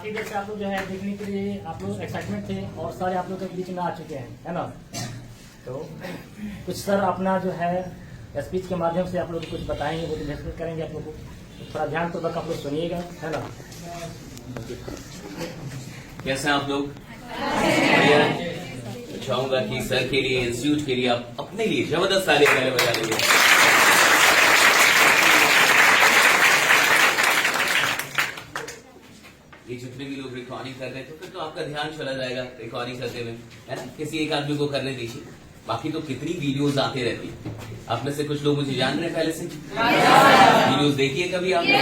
काफी देर से आप लोग जो है देखने के लिए आप लोग एक्साइटमेंट थे और सारे आप लोग के बीच में आ चुके हैं, है ना। तो कुछ सर अपना जो है स्पीच के माध्यम से आप लोग कुछ बताएंगे, वो डिस्कस करेंगे आप लोग को, तो थोड़ा ध्यानपूर्वक आप लोग सुनिएगा, है ना। कैसे हैं आप लोग? बढ़िया। तो चाहूंगा कि सर के लिए, इंस्टीट्यूट के लिए आप अपने लिए जबरदस्त ताली पहले बजा लीजिए। ये जितने भी लोग रिकॉर्डिंग कर रहे हैं तो फिर तो आपका ध्यान चला जाएगा रिकॉर्डिंग करते हुए, है ना। किसी एक आदमी को करने दीजिए, बाकी तो कितनी वीडियोस आते रहती है। आप में से कुछ लोग मुझे जान रहे हैं पहले से, वीडियोस देखिए कभी आपने,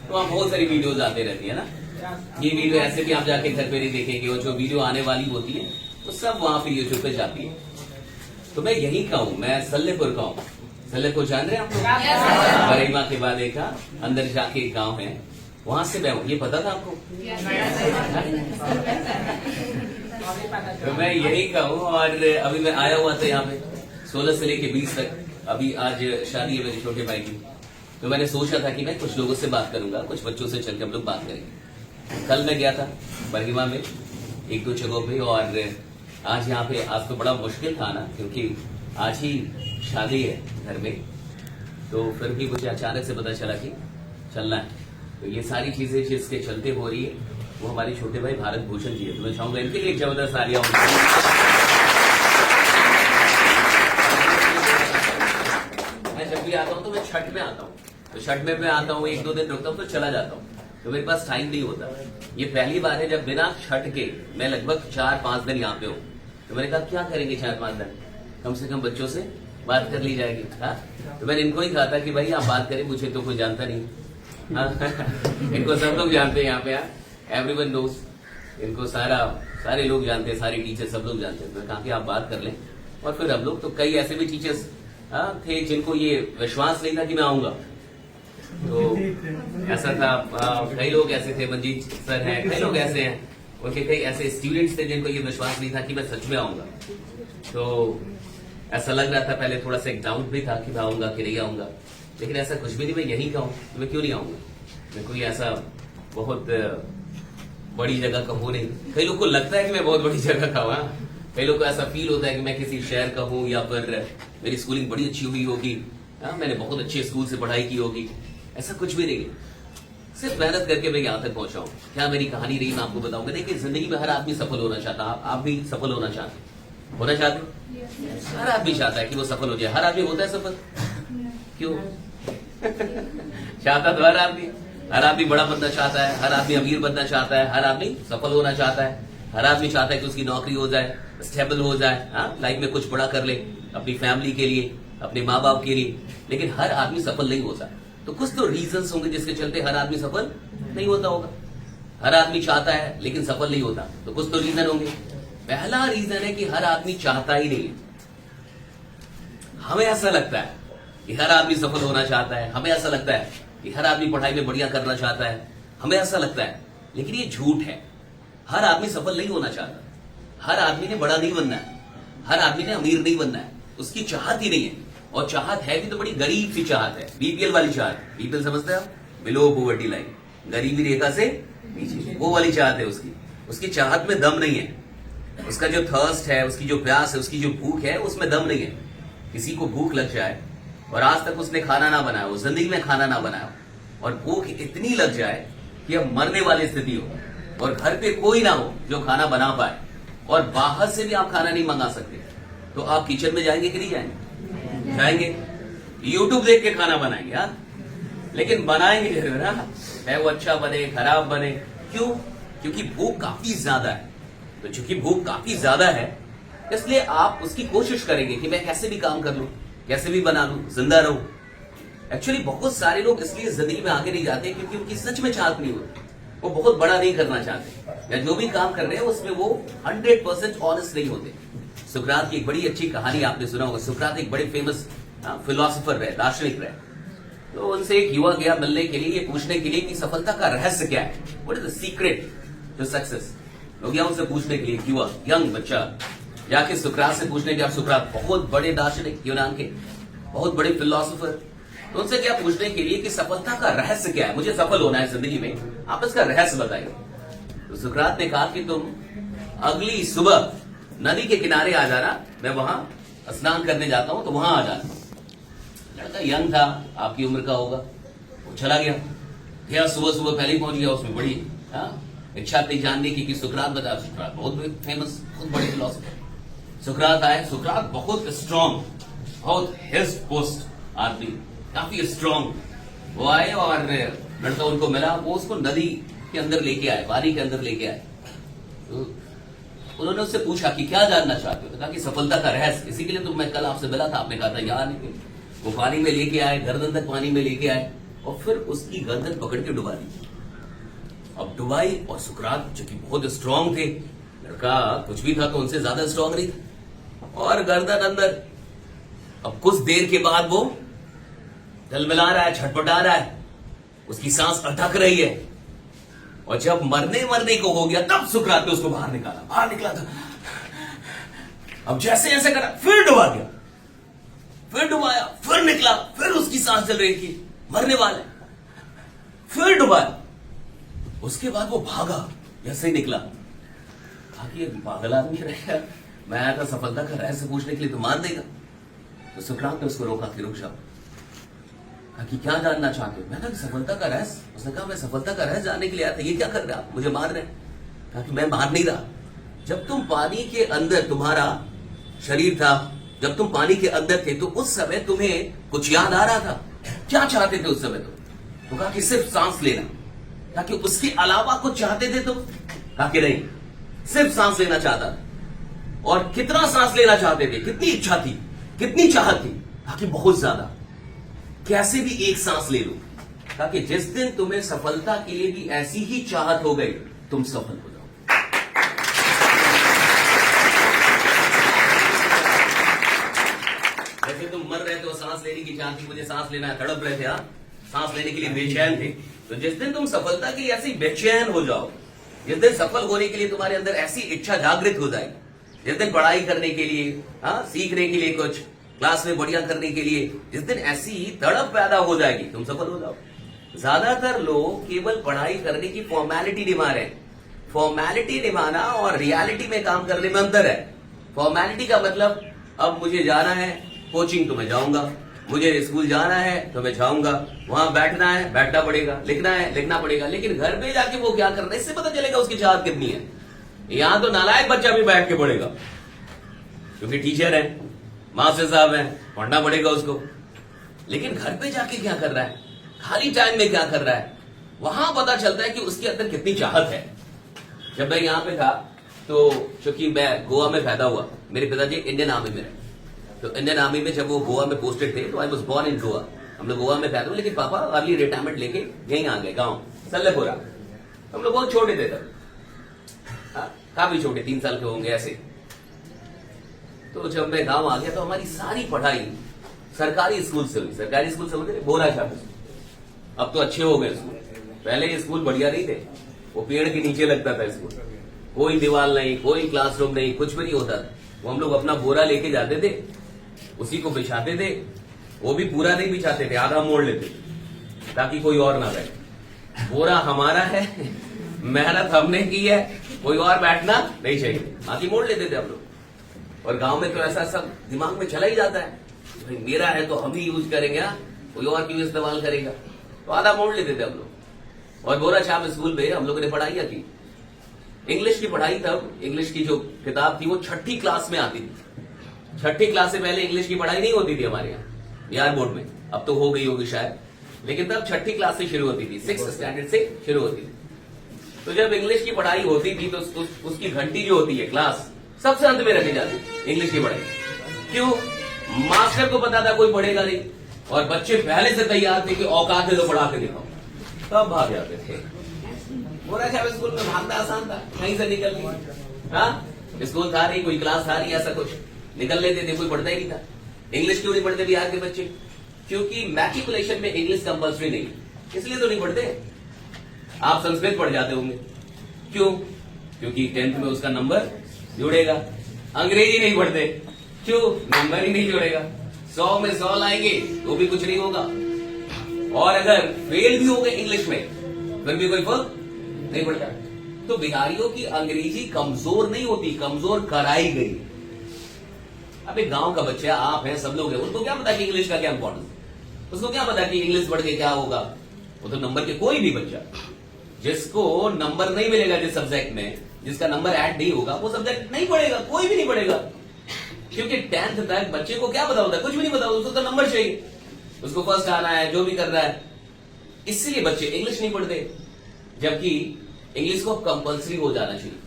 तो आप बहुत सारी वीडियोस आते रहती है ना। ये वीडियो ऐसे भी आप जाके घर पे नहीं देखेंगे, और जो वीडियो आने वाली होती है तो सब वहां पे यूट्यूब पे जाती है। तो मैं यही का हूँ, मैं सल्लेपुर का हूँ। सल्लेपुर जान रहे हैं आप लोग? बरेमा के बाद एक अंदर जाके एक गाँव है, वहां से मैं हूँ। ये पता था आपको? तो मैं यही का हूँ, और अभी मैं आया हुआ था यहाँ पे 16 से लेके 20 तक। अभी आज शादी है मेरे छोटे भाई की, तो मैंने सोचा था कि मैं कुछ लोगों से बात करूंगा, कुछ बच्चों से चल के हम लोग बात करेंगे। कल मैं गया था बरगिमा में एक दो जगहों पे, और आज यहाँ पे आज तो बड़ा मुश्किल था ना, क्योंकि आज ही शादी है घर में। तो फिर भी मुझे अचानक से पता चला कि चलना है। तो ये सारी चीजें जिसके चलते हो रही है वो हमारे छोटे भाई भारत भूषण जी है। तो मैं चाहूंगा इनके लिए एक जबरदस्त तालियां हों। मैं जब भी आता हूँ तो मैं छठ में आता हूँ, तो छठ में मैं आता हूँ, एक दो दिन रुकता हूँ तो चला जाता हूँ, तो मेरे पास टाइम नहीं होता। ये पहली बार है जब बिना छठ के मैं लगभग 4-5 दिन यहाँ पे हूँ। तो मैंने कहा क्या करेंगे 4-5 दिन, कम से कम बच्चों से बात कर ली जाएगी। हाँ, तो मैंने इनको ही कहा था कि भाई आप बात करें, मुझे तो कोई जानता नहीं। हाँ, इनको सब लोग जानते हैं यहाँ पे, एवरीवन नोज, इनको सारे लोग जानते हैं, सारे टीचर सब लोग जानते हैं। तो कहा कि आप बात कर लें। और फिर हम लोग तो कई ऐसे भी टीचर्स थे जिनको ये विश्वास नहीं था कि मैं आऊंगा। तो ऐसा था, कई लोग ऐसे थे, मंजीत सर हैं, कई लोग ऐसे हैं, उनके कई ऐसे स्टूडेंट्स थे जिनको ये विश्वास नहीं था कि मैं सच में आऊंगा। तो ऐसा लग रहा था पहले, थोड़ा सा एक डाउट भी था कि मैं आऊंगा कि नहीं आऊंगा, लेकिन ऐसा कुछ भी नहीं। मैं यहीं का हूं, तो मैं क्यों नहीं आऊंगा? मैं कोई ऐसा बहुत बड़ी जगह का हूं नहीं। कई लोग को लगता है कि मैं बहुत बड़ी जगह का हूं, कई लोग को ऐसा फील होता है कि मैं किसी शहर का हूं, या फिर मेरी स्कूलिंग बड़ी अच्छी हुई होगी, मैंने बहुत अच्छे स्कूल से पढ़ाई की होगी। ऐसा कुछ भी नहीं है, सिर्फ मेहनत करके मैं यहाँ तक पहुंचा हूँ। क्या मेरी कहानी रही मैं आपको बताऊंगा। देखिए, जिंदगी में हर आदमी सफल होना चाहता है। आप भी सफल होना चाहते? हर आदमी चाहता है कि वो सफल हो जाए। हर आदमी होता है सफल? क्यों? चाहता तो हर आदमी बड़ा बनना चाहता है, हर आदमी अमीर बनना चाहता है, हर आदमी सफल होना चाहता है, हर आदमी चाहता है कि उसकी नौकरी हो जाए, स्टेबल हो जाए, लाइफ में कुछ बड़ा कर ले अपनी फैमिली के लिए, अपने माँ बाप के लिए। लेकिन हर आदमी सफल नहीं होता। तो कुछ तो रीजंस होंगे जिसके चलते हर आदमी सफल नहीं होता होगा। हर आदमी चाहता है लेकिन सफल नहीं होता, तो कुछ तो रीजन होंगे। पहला रीजन है कि हर आदमी चाहता ही नहीं। हमें ऐसा लगता है कि हर आदमी सफल होना चाहता है, हमें ऐसा लगता है कि हर आदमी पढ़ाई में बढ़िया करना चाहता है, हमें ऐसा लगता है, लेकिन ये झूठ है। हर आदमी सफल नहीं होना चाहता। हर आदमी ने बड़ा नहीं बनना है, हर आदमी ने अमीर नहीं बनना है, उसकी चाहत ही नहीं है। और चाहत है भी तो बड़ी गरीब सी चाहत है, बीपीएल वाली चाहत। बीपीएल समझते हैं आप? बिलो पॉवर्टी लाइन, गरीबी रेखा से नीचे, वो वाली चाहत है उसकी। उसकी चाहत में दम नहीं है, उसका जो थर्स्ट है, उसकी जो प्यास है, उसकी जो भूख है, उसमें दम नहीं है। किसी को भूख लग जाए और आज तक उसने खाना ना बनाया हो, जिंदगी में खाना ना बनाया, और भूख इतनी लग जाए कि अब मरने वाली स्थिति हो, और घर पे कोई ना हो जो खाना बना पाए, और बाहर से भी आप खाना नहीं मंगा सकते, तो आप किचन में जाएंगे कि नहीं जाएंगे? जाएंगे। यूट्यूब देख के खाना बनाएंगे, लेकिन बनाएंगे जरूर, है वो अच्छा बने खराब बने। क्यों? क्योंकि भूख काफी ज्यादा है। तो चूंकि भूख काफी ज्यादा है, इसलिए आप उसकी कोशिश करेंगे कि मैं कैसे भी काम कर लूं, कैसे भी बना लूं, जिंदा रहूं। एक्चुअली बहुत सारे लोग इसलिए जिंदगी में आगे नहीं जाते क्योंकि उनकी सच में चाहत नहीं होती। वो बहुत बड़ा नहीं करना चाहते, या जो भी काम कर रहे हैं उसमें वो 100% ऑनेस्ट नहीं होते। सुकरात की एक बड़ी अच्छी कहानी आपने सुना होगा। सुकरात एक बड़े फेमस फिलोसोफर रहे, दार्शनिक रहे। तो उनसे एक युवा गया मिलने के लिए, ये पूछने के लिए कि सफलता का रहस्य क्या है, what is the secret to success. लोग गया उनसे पूछने के लिए, युवा यंग बच्चा जाके सुकरात से पूछने के, आप सुकरात बहुत बड़े दार्शनिक यूनान के, बहुत बड़े फिलोसोफर, तो उनसे क्या पूछने के लिए कि सफलता का रहस्य क्या है, मुझे सफल होना है जिंदगी में, आप इसका रहस्य बताइए। तो सुकरात ने कहा कि तुम अगली सुबह नदी के किनारे आ जाना, मैं वहां स्नान करने जाता हूं, तो वहां आ जाना। लड़का यंग था, आपकी उम्र का होगा, वो चला गया सुबह सुबह पहले ही पहुंच गया। उसमें बड़ी इच्छा थी जानने की सुकरात बता। सुकरात बहुत फेमस, बहुत बड़े फिलोसफर सुकरात आए। सुकरात बहुत स्ट्रांग, बहुत हिस्ट पोस्ट आदमी, काफी स्ट्रांग। वो आए और लड़का उनको मिला, वो उसको नदी के अंदर लेके आए, पानी के अंदर लेके आए। तो उन्होंने उससे पूछा कि क्या जानना चाहते हो, तो कहा कि सफलता का रहस्य, इसी के लिए तो मैं कल आपसे मिला था, आपने कहा था यहाँ आने के। वो पानी में लेके आए, गर्दन तक पानी में लेके आए और फिर उसकी गर्दन पकड़ के डुबा दी। अब डुबाई, और सुकरात जो कि बहुत स्ट्रांग थे, लड़का कुछ भी था तो उनसे ज्यादा स्ट्रांग नहीं था, और गर्दन अंदर। अब कुछ देर के बाद वो डलमिला रहा है, छटपटा रहा है, उसकी सांस अटक रही है, और जब मरने को हो गया तब सुकरात ने उसको बाहर निकला था। अब जैसे ऐसे करा, फिर डुबा गया, फिर डुबाया, फिर निकला, फिर उसकी सांस चल रही थी, मरने वाले, फिर डुबाया। उसके बाद वो भागा, जैसे ही निकला कहा कि ये पागल आदमी रहेगा, मैं आया था सफलता का रहस्य पूछने के लिए, तो मान देगा। तो सुकरात ने उसको रोका कि रुक जाओ। कहा कि क्या जानना चाहते हो? मैं कहा सफलता का रहस्य। उसने कहा मैं सफलता का रहस्य जानने के लिए आया था, ये क्या कर रहे हैं आप, मुझे मार रहे हैं? कहा कि मैं मार नहीं रहा, जब तुम पानी के अंदर, तुम्हारा शरीर था, जब तुम पानी के अंदर थे, तो उस समय तुम्हें कुछ याद आ रहा था, क्या चाहते थे उस समय तुम? तो कहा कि सिर्फ सांस लेना। ताकि उसके अलावा कुछ चाहते थे तुम? कहा कि नहीं, सिर्फ सांस लेना चाहता था। और कितना सांस लेना चाहते थे, कितनी इच्छा थी, कितनी चाहत थी? कहा कि बहुत ज्यादा, कैसे भी एक सांस ले लो। कहा कि जिस दिन तुम्हें सफलता के लिए भी ऐसी ही चाहत हो गई, तुम सफल हो जाओ। जैसे तुम मर रहे थे और सांस लेने की चाहत थी, मुझे सांस लेना है, तड़प रहे थे, सांस लेने के लिए बेचैन थे, तो जिस दिन तुम सफलता के लिए ऐसी बेचैन हो जाओ, जिस दिन सफल होने के लिए तुम्हारे अंदर ऐसी इच्छा जागृत हो जाएगी, जिस दिन पढ़ाई करने के लिए, सीखने के लिए, कुछ क्लास में बढ़िया करने के लिए, जिस दिन ऐसी तड़प पैदा हो जाएगी, तुम सफल हो जाओ। ज्यादातर लोग केवल पढ़ाई करने की फॉर्मेलिटी निभा रहे हैं। फॉर्मेलिटी निभाना और रियलिटी में काम करने में अंतर है। फॉर्मेलिटी का मतलब, अब मुझे जाना है कोचिंग तो मैं जाऊंगा, मुझे स्कूल जाना है तो मैं जाऊंगा, वहां बैठना है बैठना पड़ेगा, लिखना है लिखना पड़ेगा। लेकिन घर पे जाके वो क्या कर रहा है, इससे पता चलेगा उसकी चाहत कितनी है। यहां तो नालायक बच्चा भी बैठ के पढ़ेगा, क्योंकि टीचर है, मास्टर साहब है, पढ़ना पड़ेगा उसको। लेकिन घर पे जाके क्या कर रहा है, खाली टाइम में क्या कर रहा है, वहां पता चलता है कि उसके अंदर कितनी चाहत है। जब मैं यहाँ पे था, तो क्योंकि मैं गोवा में पैदा हुआ, मेरे पिताजी इंडियन आर्मी में रहे, तो इंडियन आर्मी में जब वो गोवा में पोस्टेड थे, तो I was born in Goa, हम लोग गोवा में पैदा हुए। लेकिन पापा अर्ली रिटायरमेंट लेके यहीं आ गए, गांव सल्लेपुरा। हम लोग बहुत छोटे थे तब, काफी छोटे, 3 साल के होंगे ऐसे। तो जब मैं गांव आ गया, तो हमारी सारी पढ़ाई सरकारी स्कूल से हुई। सरकारी स्कूल से होते थे, बोरा छाप। अब तो अच्छे हो गए स्कूल, पहले ये स्कूल बढ़िया नहीं थे, वो पेड़ के नीचे लगता था स्कूल, कोई दीवार नहीं, कोई क्लासरूम नहीं, कुछ भी नहीं होता था। वो हम लोग अपना बोरा लेके जाते थे, उसी को बिछाते थे, वो भी पूरा नहीं बिछाते थे, आधा मोड़ लेते थे ताकि कोई और ना बैठे। बोरा हमारा है, मेहनत हमने की है, कोई और बैठना नहीं चाहिए, बाकी मोड़ लेते थे हम लोग। और गांव में तो ऐसा सब दिमाग में चला ही जाता है, भाई मेरा है तो हम ही यूज करेंगे, कोई और क्यों इस्तेमाल करेगा, तो आधा मोड़ लेते थे हम लोग। और बोरा छाप स्कूल में हम लोगों ने पढ़ाइयां की। इंग्लिश की पढ़ाई, तब इंग्लिश की जो किताब थी वो 6ठी क्लास में आती थी। 6ठी क्लास से पहले इंग्लिश की पढ़ाई नहीं होती थी हमारे यहाँ बिहार बोर्ड में, अब तो हो गई होगी शायद, लेकिन तब 6ठी क्लास से शुरू होती थी, 6th स्टैंडर्ड से शुरू होती थी। तो जब इंग्लिश की पढ़ाई होती थी, तो उसकी घंटी जो होती है क्लास, सबसे अंत में रखी जाती थी इंग्लिश की पढ़ाई। क्यों? मास्टर को पता था कोई पढ़ेगा नहीं, और बच्चे पहले से तैयार थे कि औकात है तो पढ़ा के दिखाओ, तब भाग जाते थे। बोरा छाप स्कूल में भागना आसान था, कहीं से निकलने, स्कूल था नहीं, कोई क्लास था नहीं, ऐसा कुछ निकल लेते थे, कोई पढ़ता ही नहीं था। इंग्लिश क्यों नहीं पढ़ते बिहार के बच्चे? क्योंकि मैट्रिकुलेशन में इंग्लिश कंपल्सरी नहीं, इसलिए तो नहीं पढ़ते। आप संस्कृत पढ़ जाते होंगे, क्यों? क्योंकि 10th में उसका नंबर जुड़ेगा। अंग्रेजी नहीं पढ़ते, क्यों? नंबर ही नहीं जुड़ेगा। 100 में 100 लाएंगे तो भी कुछ नहीं होगा, और अगर फेल भी हो गए इंग्लिश में फिर भी कोई फर्क नहीं पड़ता। तो बिहारियों की अंग्रेजी कमजोर नहीं होती, कमजोर कराई गई। अब एक गांव का बच्चा, आप हैं, सब लोग हैं, उनको क्या पता कि इंग्लिश का क्या इंपॉर्टेंस, उसको क्या पता कि इंग्लिश पढ़ के क्या होगा। वो तो नंबर के, कोई भी बच्चा जिसको नंबर नहीं मिलेगा जिस सब्जेक्ट में, जिसका नंबर ऐड नहीं होगा, वो सब्जेक्ट नहीं पढ़ेगा, कोई भी नहीं पढ़ेगा। क्योंकि 10th तक बच्चे को क्या पता होता है, कुछ भी नहीं पता, उसको तो नंबर चाहिए, उसको फर्स्ट आना है, जो भी कर रहा है। इसलिए बच्चे इंग्लिश नहीं पढ़ते, जबकि इंग्लिश को कंपलसरी हो जाना चाहिए।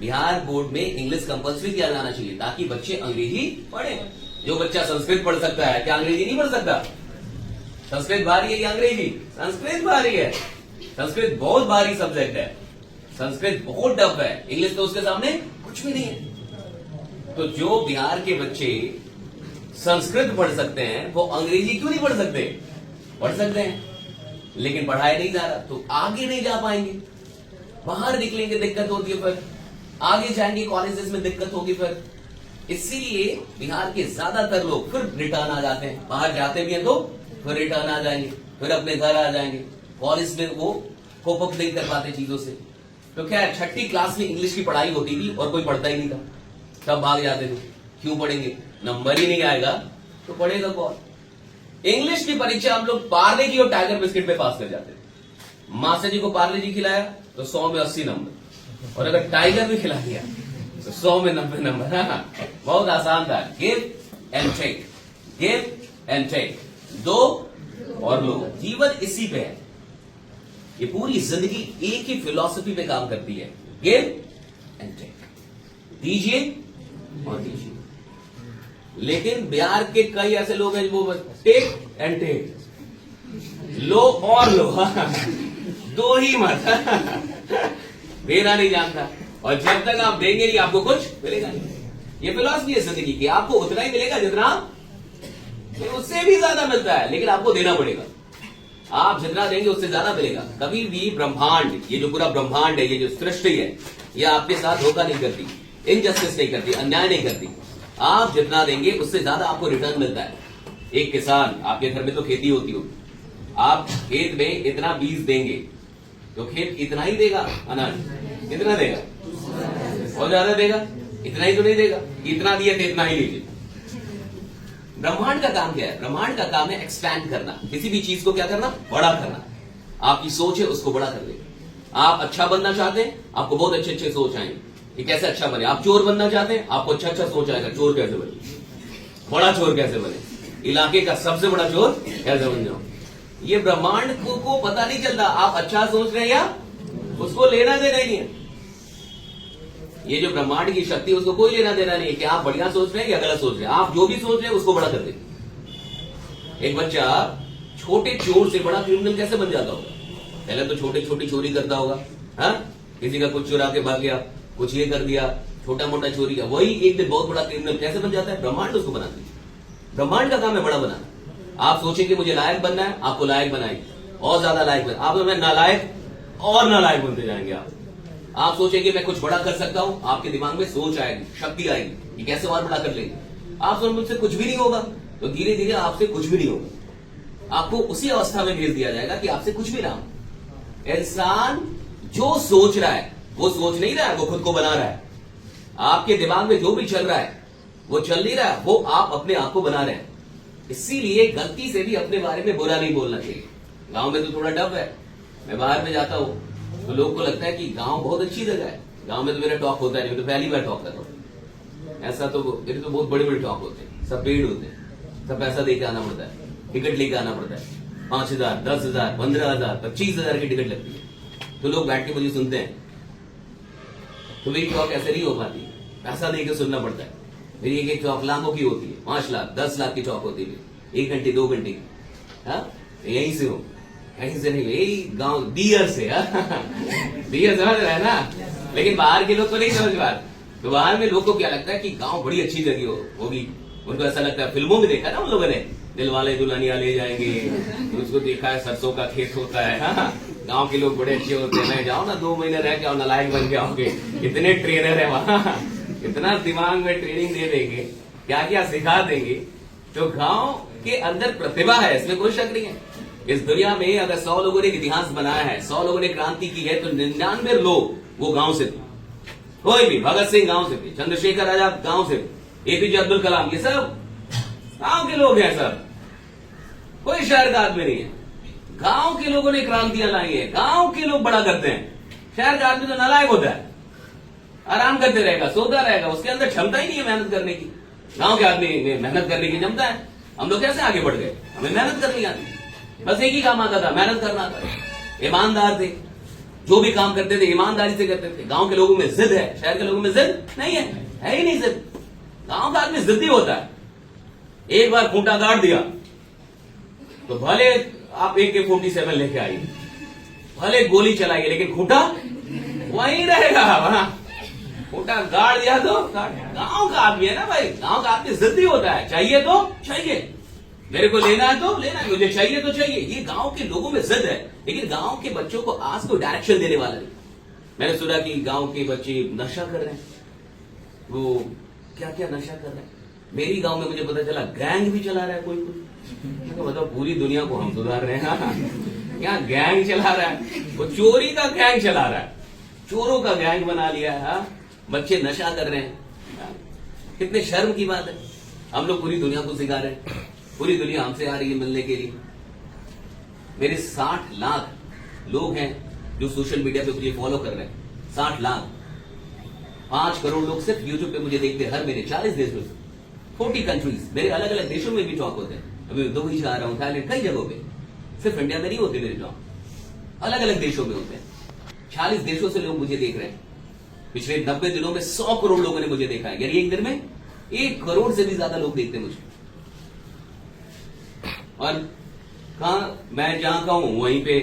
बिहार बोर्ड में इंग्लिश कंपलसरी किया जाना चाहिए ताकि बच्चे अंग्रेजी पढ़े। जो बच्चा संस्कृत पढ़ सकता है क्या अंग्रेजी नहीं पढ़ सकता? संस्कृत भारी है या अंग्रेजी? संस्कृत भारी है। संस्कृत बहुत भारी सब्जेक्ट है, संस्कृत बहुत टफ है, इंग्लिश तो उसके सामने कुछ भी नहीं है। तो जो बिहार के बच्चे संस्कृत पढ़ सकते हैं वो अंग्रेजी क्यों नहीं पढ़ सकते? पढ़ सकते हैं, लेकिन पढ़ाया नहीं जा रहा, तो आगे नहीं जा पाएंगे। बाहर निकलेंगे दिक्कत होती है, फिर आगे जाएंगे कॉलेजेस में दिक्कत होगी। फिर इसीलिए बिहार के ज्यादातर लोग फिर रिटर्न आ जाते हैं, बाहर जाते भी हैं तो फिर रिटर्न आ जाएंगे, फिर अपने घर आ जाएंगे। कॉलेज में वो कोप अप नहीं कर पाते चीजों से। तो खैर 6ठी क्लास में इंग्लिश की पढ़ाई होती थी और कोई पढ़ता ही नहीं था, सब भाग जाते थे। क्यों पढ़ेंगे, नंबर ही नहीं आएगा तो पढ़ेगा कौन? इंग्लिश की परीक्षा हम लोग पार्ले जी और टाइगर बिस्किट पे पास कर जाते थे। मास्टर जी को पार्ले जी खिलाया तो 100 में 80 नंबर, और अगर टाइगर भी खिला दिया तो 100 में 90 नंबर। बहुत आसान था, give and take, give and take, दो और लो। जीवन इसी पे है, ये पूरी जिंदगी एक ही फिलॉसफी पे काम करती है, गिव एंड टेक, दीजिए और दीजिए। लेकिन बिहार के कई ऐसे लोग हैं जो बस टेक एंड टेक, लो और लो, दो ही मत, देना नहीं जानता। और जब तक आप देंगे नहीं आपको कुछ मिलेगा नहीं। ये फिलॉसफी है जिंदगी की, आपको उतना ही मिलेगा जितना, उससे भी ज्यादा मिलता है, लेकिन आपको देना पड़ेगा। आप जितना देंगे उससे ज्यादा मिलेगा। कभी भी ब्रह्मांड, ये जो पूरा ब्रह्मांड है, ये जो सृष्टि है, ये आपके साथ धोखा नहीं करती, इनजस्टिस नहीं करती, अन्याय नहीं करती। आप जितना देंगे उससे ज्यादा आपको रिटर्न मिलता है। एक किसान, आपके घर में तो खेती होती होगी, आप खेत में इतना बीज देंगे तो खेत इतना ही देगा अनाज, कितना देगा? और ज्यादा देगा? इतना ही तो नहीं देगा। इतना दिया तो इतना ही लीजिए। ब्रह्मांड का काम क्या है? ब्रह्मांड का काम है एक्सपैंड करना, किसी भी चीज को क्या करना? बड़ा करना। आपकी सोच है उसको बड़ा कर देगा। आप अच्छा बनना चाहते हैं, आपको बहुत अच्छे अच्छे सोच आएंगे कि कैसे अच्छा बने। आप चोर बनना चाहते हैं, आपको अच्छा अच्छा सोच आएगा, चोर कैसे बने, बड़ा चोर कैसे बने, इलाके का सबसे बड़ा चोर कैसे बन जाओ। ये ब्रह्मांड को पता नहीं चलता आप अच्छा सोच रहे हैं या उसको लेना देना ही नहीं है। ये जो ब्रह्मांड की शक्ति है उसको कोई लेना देना नहीं है कि आप बढ़िया सोच रहे हैं या गलत सोच रहे हैं। आप जो भी सोच रहे हैं उसको बड़ा कर देंगे। एक बच्चा छोटे चोर से बड़ा क्रिमिनल कैसे बन जाता होगा? पहले तो छोटे छोटी चोरी करता होगा, हाँ, किसी का कुछ चुरा के भाग गया, कुछ ये कर दिया, छोटा मोटा चोरी का, वही एक दिन बहुत बड़ा क्रिमिनल कैसे बन जाता है? ब्रह्मांड उसको बनाती है। ब्रह्मांड का काम है बड़ा बनाना। आप सोचेंगे मुझे लायक बनना है, आपको लायक बनाएंगे, और ज्यादा लायक बन, आप मैं नालायक और नालायक बनते जाएंगे। आप सोचेंगे मैं कुछ बड़ा कर सकता हूं, आपके दिमाग में सोच आएगी, शक्ति आएगी कि कैसे और बड़ा कर लेंगे। आप सोच मुझसे कुछ भी नहीं होगा, तो धीरे धीरे आपसे कुछ भी नहीं होगा। आपको उसी अवस्था में भेज दिया जाएगा कि आपसे कुछ भी ना हो। इंसान जो सोच रहा है वो सोच नहीं रहा है, वो खुद को बना रहा है। आपके दिमाग में जो भी चल रहा है वो चल नहीं रहा है, वो आप अपने आप को बना रहे हैं। इसीलिए गलती से भी अपने बारे में बुरा नहीं बोलना चाहिए। गांव में तो थोड़ा डर है, मैं बाहर में जाता हूं तो लोग को लगता है कि गांव बहुत अच्छी जगह है। गांव में तो मेरा टॉक होता नहीं, तो पहली बार टॉक कर रहा हूं। ऐसा तो मेरे तो बहुत बड़े बड़े टॉक होते हैं, सब पेड होते हैं, सब पैसा देके आना पड़ता है, टिकट लेके आना पड़ता है। 5,000, 10,000, 15,000, 25,000 की टिकट लगती है। तो लोग बैठ के मुझे सुनते हैं, तो मेरी टॉक ऐसे नहीं हो पाती, पैसा देके सुनना पड़ता है। मेरी एक एक टॉक लाखों की होती है, 5 लाख 10 लाख की टॉक होती है, 1 घंटे 2 घंटे की। हाँ, यहीं से हो, कहीं से नहीं, यही गांव दियर से। दियर समझ रहा है ना, लेकिन बाहर के लोग को नहीं समझ पाते। तो बाहर में लोग को क्या लगता है कि गांव बड़ी अच्छी जगह होगी, उनको ऐसा लगता है। फिल्मों में देखा ना उन लोगों ने, दिलवाले दुल्हनिया ले जाएंगे, उसको देखा है सरसों का खेत होता है। हाँ, गांव के लोग बड़े अच्छे होते हैं, मैं जाओ ना 2 महीने रह के आओ, नालायक बन के आओगे। इतने ट्रेनर है वहां, इतना दिमाग में ट्रेनिंग दे देंगे, क्या क्या सिखा देंगे। तो गांव के अंदर प्रतिभा है, इसमें कोई शक नहीं है। इस दुनिया में अगर 100 लोगों ने इतिहास बनाया है, 100 लोगों ने क्रांति की है, तो 99 लोग वो गांव से थे। कोई भी, भगत सिंह गांव से थे, चंद्रशेखर आजाद गांव से थे, एपीजे अब्दुल कलाम, ये सब गांव के लोग हैं सब, कोई शहर का आदमी नहीं है। गांव के लोगों ने क्रांतियां लाई है, गांव के लोग बड़ा करते हैं। शहर का आदमी तो नालायक होता है, आराम करते रहेगा, सोता रहेगा, उसके अंदर क्षमता ही नहीं है मेहनत करने की। गांव के आदमी में मेहनत करने की क्षमता है। हम लोग कैसे आगे बढ़ गए? हमें मेहनत करनी आती, बस एक ही काम आता था, मेहनत करना था। ईमानदार थे, जो भी काम करते थे ईमानदारी से करते थे। गांव के लोगों में जिद है, शहर के लोगों में जिद नहीं है ही नहीं जिद। गांव का आदमी जिद्दी होता है। एक बार खूंटा गाड़ दिया तो भले आप AK-47 लेके आइए, भले गोली चलाइए, लेकिन खूंटा वहीं रहेगा। वहां खूंटा गाड़ दिया तो गांव का आदमी है ना भाई, गांव का आदमी जिद्दी होता है। चाहिए तो चाहिए, मेरे को लेना है तो लेना है, मुझे चाहिए तो चाहिए। ये गांव के लोगों में जिद है। लेकिन गांव के बच्चों को आज कोई डायरेक्शन देने वाला नहीं। मैंने सुना कि गांव के बच्चे नशा कर रहे हैं, वो क्या क्या नशा कर रहे हैं। मेरी गांव में मुझे पता चला गैंग भी चला रहा है कोई। तो मतलब पूरी दुनिया को हम सुधार रहे हैं, यहाँ गैंग चला रहा है, वो चोरी का गैंग चला रहा है, चोरों का गैंग बना लिया है। बच्चे नशा कर रहे हैं, कितने शर्म की बात है। हम लोग पूरी दुनिया को सिखा रहे हैं, पूरी दुनिया हमसे आ रही है मिलने के लिए। मेरे 60 लाख लोग हैं जो सोशल मीडिया पे मुझे फॉलो कर रहे हैं, 60 लाख। 5 करोड़ लोग सिर्फ यूट्यूब पे मुझे देखते हैं हर महीने, 40 देश में, 40 कंट्रीज। मेरे अलग अलग देशों में भी टॉक होते हैं। अभी दुबई जा रहा हूं, थाईलैंड, कई जगहों पे, सिर्फ इंडिया में नहीं होते मेरे टॉक, अलग अलग देशों में होते हैं। 40 देशों से लोग मुझे देख रहे हैं। पिछले 90 दिनों में 100 करोड़ लोगों ने मुझे देखा है, यानी एक दिन में 1 करोड़ से भी ज्यादा लोग देखते हैं मुझे। और मैं जहां का हूं वहीं पे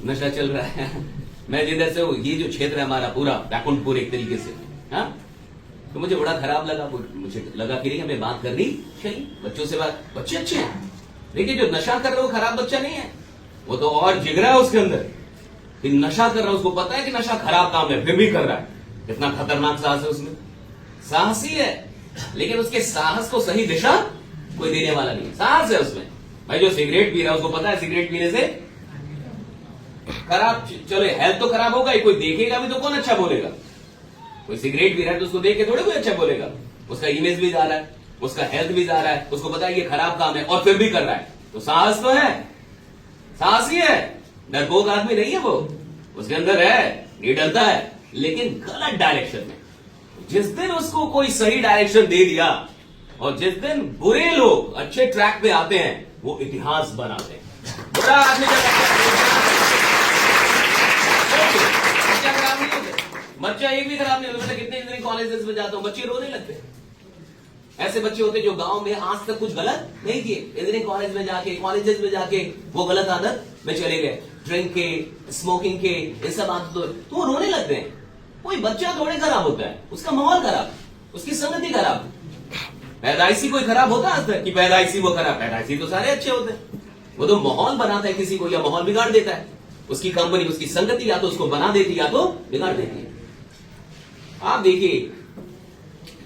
नशा चल रहा है। मैं जिधर से हूं, ये जो क्षेत्र है हमारा पूरा बैकुंठपुर एक तरीके से, हाँ, तो मुझे बड़ा खराब लगा। मुझे लगा कि नहीं, हमें बात करनी चाहिए बच्चों से। बात, बच्चे अच्छे हैं, लेकिन जो नशा कर रहा है वो खराब बच्चा नहीं है, वो तो और जिगरा है उसके अंदर कि नशा कर रहा है, उसको पता है कि नशा खराब काम है, फिर भी कर रहा है। कितना खतरनाक साहस है उसमें, साहसी है, लेकिन उसके साहस को सही दिशा कोई देने वाला नहीं। साहस है उसमें। भाई जो सिगरेट पी रहा है उसको पता है सिगरेट पीने से खराब, चलो हेल्थ तो खराब होगा ही, कोई देखेगा भी तो कौन अच्छा बोलेगा। कोई सिगरेट पी रहा है तो उसको देख के थोड़े कोई अच्छा बोलेगा। उसका इमेज भी जा रहा है, उसका हेल्थ भी जा रहा है, उसको पता है ये खराब काम है और फिर भी कर रहा है, तो साहस तो है, साहसी है। डरपोक आदमी नहीं है वो, उसके अंदर है, नहीं डरता है, लेकिन गलत डायरेक्शन में। जिस दिन उसको कोई सही डायरेक्शन दे दिया और जिस दिन बुरे लोग अच्छे ट्रैक पे आते हैं, वो इतिहास बनाते हैं। बुरा आदमी बच्चा खराब नहीं होते, बच्चा एक भी खराब नहीं होता। मैं कितने इंजीनियरिंग कॉलेजेस में जाता हूं, बच्चे रोने लगते हैं। ऐसे बच्चे होते जो गांव में आज तक कुछ गलत नहीं किए, इंजीनियरिंग कॉलेज में जाके, कॉलेजेस में जाके वो गलत आदत में चले गए, ड्रिंक के, स्मोकिंग के, ये सब आदतों, तो वो रोने लगते हैं। कोई बच्चा थोड़े खराब होता है, उसका माहौल खराब, उसकी संगति खराब। पैदाइशी कोई खराब होता है आज तक कि पैदाइशी वो खराब? पैदाइशी तो सारे अच्छे होते हैं। वो तो माहौल बनाता है किसी को, या माहौल बिगाड़ देता है। उसकी कंपनी, उसकी संगति या तो उसको बना देती या तो बिगाड़ देती है। आप देखिए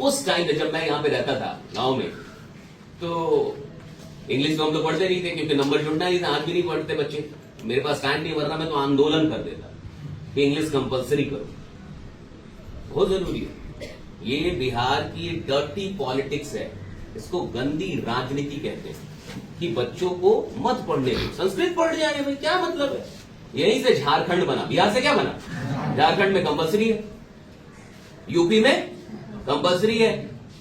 उस टाइम पे जब मैं यहां पे रहता था गांव में, तो इंग्लिश तो हम लोग पढ़ते नहीं थे क्योंकि नंबर जुड़ना ही था। आज भी नहीं पढ़ते बच्चे, मेरे पास टाइम नहीं, वरना मैं तो आंदोलन कर देता कि इंग्लिश कंपलसरी करो, बहुत जरूरी है। ये बिहार की डर्टी पॉलिटिक्स है, इसको गंदी राजनीति कहते हैं कि बच्चों को मत पढ़ने दो, संस्कृत पढ़ जाए भाई, क्या मतलब है। यहीं से झारखंड बना, बिहार से क्या बना? झारखंड में कंपलसरी है, यूपी में कंपलसरी है,